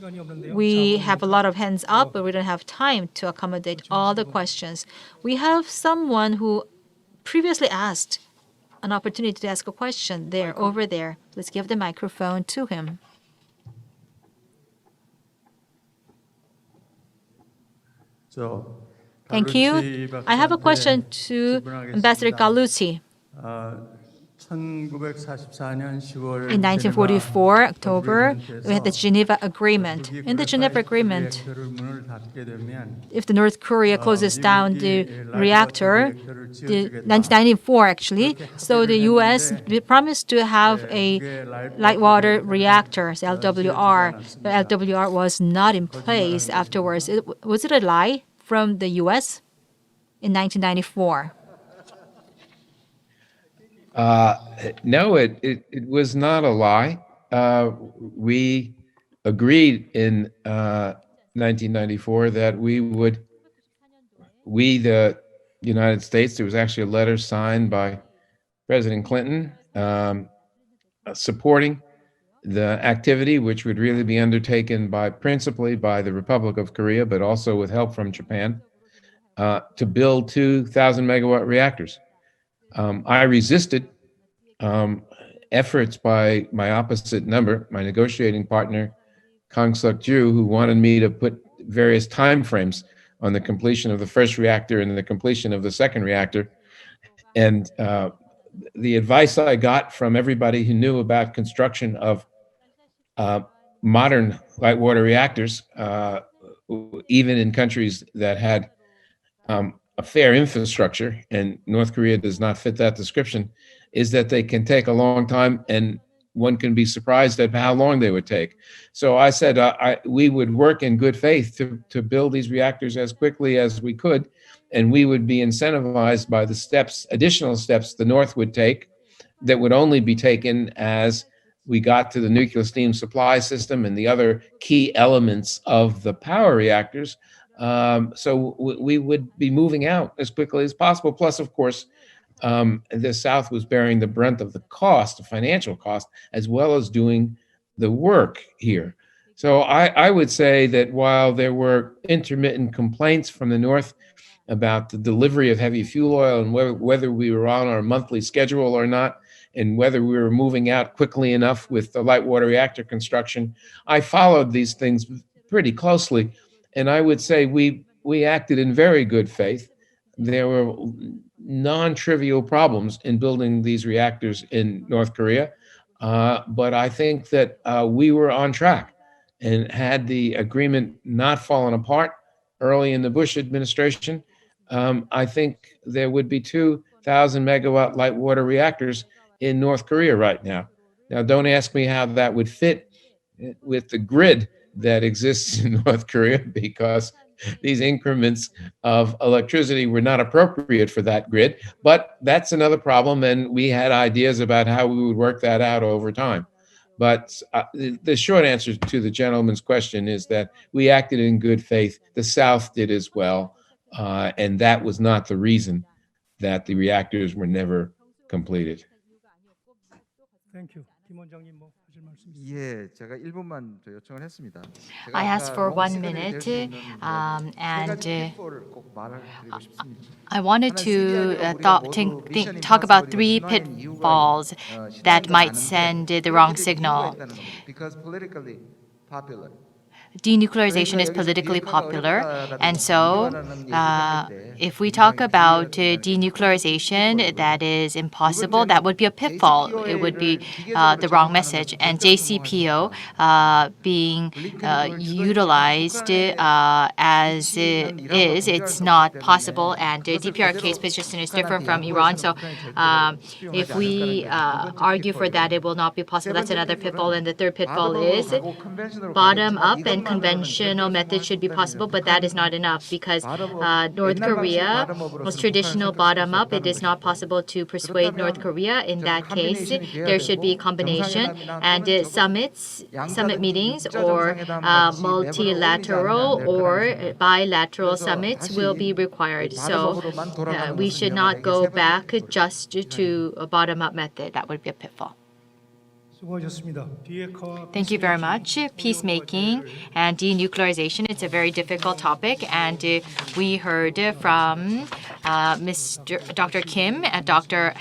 We have a lot of hands up, but we don't have time to accommodate all the questions. We have someone who previously asked an opportunity to ask a question there, over there. Let's give the microphone to him. Thank you. I have a question to Ambassador Gallucci. In 1944, October, we had the Geneva Agreement. In the Geneva Agreement, if the North Korea closes down the reactor, the 1994 actually, so the U.S. promised to have a light water reactor, LWR, but LWR was not in place afterwards. Was it a lie from the U.S. in 1994? No, it was not a lie. We agreed in 1994 that we, the United States, there was actually a letter signed by President Clinton supporting the activity, which would really be undertaken principally by the Republic of Korea, but also with help from Japan, to build 2,000 megawatt reactors. I resisted efforts by my opposite number, my negotiating partner, Kang Suk-ju, who wanted me to put various time frames on the completion of the first reactor and the completion of the second reactor. And the advice I got from everybody who knew about construction of modern light water reactors, even in countries that had a fair infrastructure, and North Korea does not fit that description, is that they can take a long time, and one can be surprised at how long they would take. So I said we would work in good faith to build these reactors as quickly as we could, and we would be incentivized by the additional steps the North would take that would only be taken as we got to the nuclear steam supply system and the other key elements of the power reactors. So we would be moving out as quickly as possible. Plus, of course, the South was bearing the brunt of the cost, the financial cost, as well as doing the work here. So I would say that while there were intermittent complaints from the North about the delivery of heavy fuel oil and whether we were on our monthly schedule or not, and whether we were moving out quickly enough with the light water reactor construction, I followed these things pretty closely. And I would say we acted in very good faith. There were non-trivial problems in building these reactors in North Korea, but I think that we were on track. And had the agreement not fallen apart early in the Bush administration, I think there would be 2,000 megawatt light water reactors in North Korea right now. Now, don't ask me how that would fit with the grid that exists in North Korea, because these increments of electricity were not appropriate for that grid. But that's another problem, and we had ideas about how we would work that out over time. But the short answer to the gentleman's question is that we acted in good faith. The South did as well, and that was not the reason that the reactors were never completed. Thank you. 예, 제가 1분만 요청을 했습니다. I asked for 1 minute, 세 and 가지 pitfall을 꼭 말드리고 싶습니다. I wanted to talk about 3 pitfalls that might send the wrong signal. Because politically popular. Denuclearization is politically popular, and so if we talk about denuclearization that is impossible, that would be a pitfall. It would be the wrong message. And JCPO being utilized as it is, it's not possible. And the DPRK's position is different from Iran. So if we argue for that, it will not be possible. That's another pitfall. And the third pitfall is bottom up and conventional methods should be possible, but that is not enough because North Korea was traditional bottom up. It is not possible to persuade North Korea. In that case, there should be a combination, and summit meetings or multilateral or bilateral summits will be required. So we should not go back just to a bottom up method. That would be a pitfall. Thank you very much. Peacemaking and denuclearization, it's a very difficult topic, and we heard from Dr. Kim and Dr.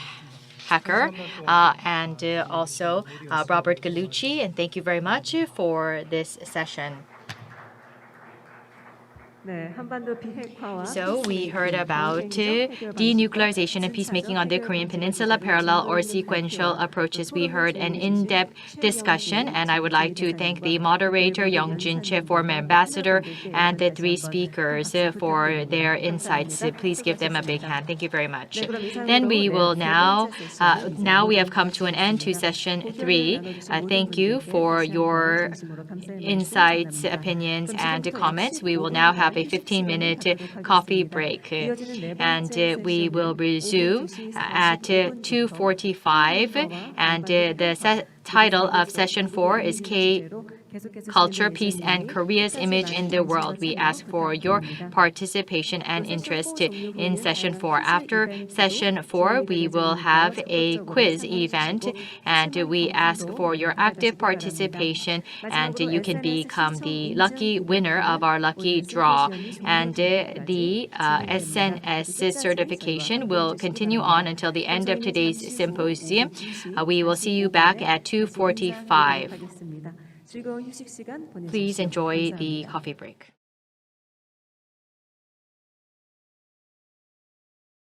Hacker and also Robert Gallucci, and thank you very much for this session. So we heard about denuclearization and peacemaking on the Korean Peninsula, parallel or sequential approaches. We heard an in-depth discussion, and I would like to thank the moderator, Young-jin Choi, former ambassador, and the 3 speakers for their insights. Please give them a big hand. Thank you very much. Then we will now we have come to an end to session 3. Thank you for your insights, opinions, and comments. We will now have a 15-minute coffee break, and we will resume at 2:45. And the title of session 4 is Culture, Peace, and Korea's Image in the World. We ask for your participation and interest in session 4. After session 4, we will have a quiz event, and we ask for your active participation, and you can become the lucky winner of our lucky draw. And the SNS certification will continue on until the end of today's symposium. We will see you back at 2:45. Please enjoy the coffee break.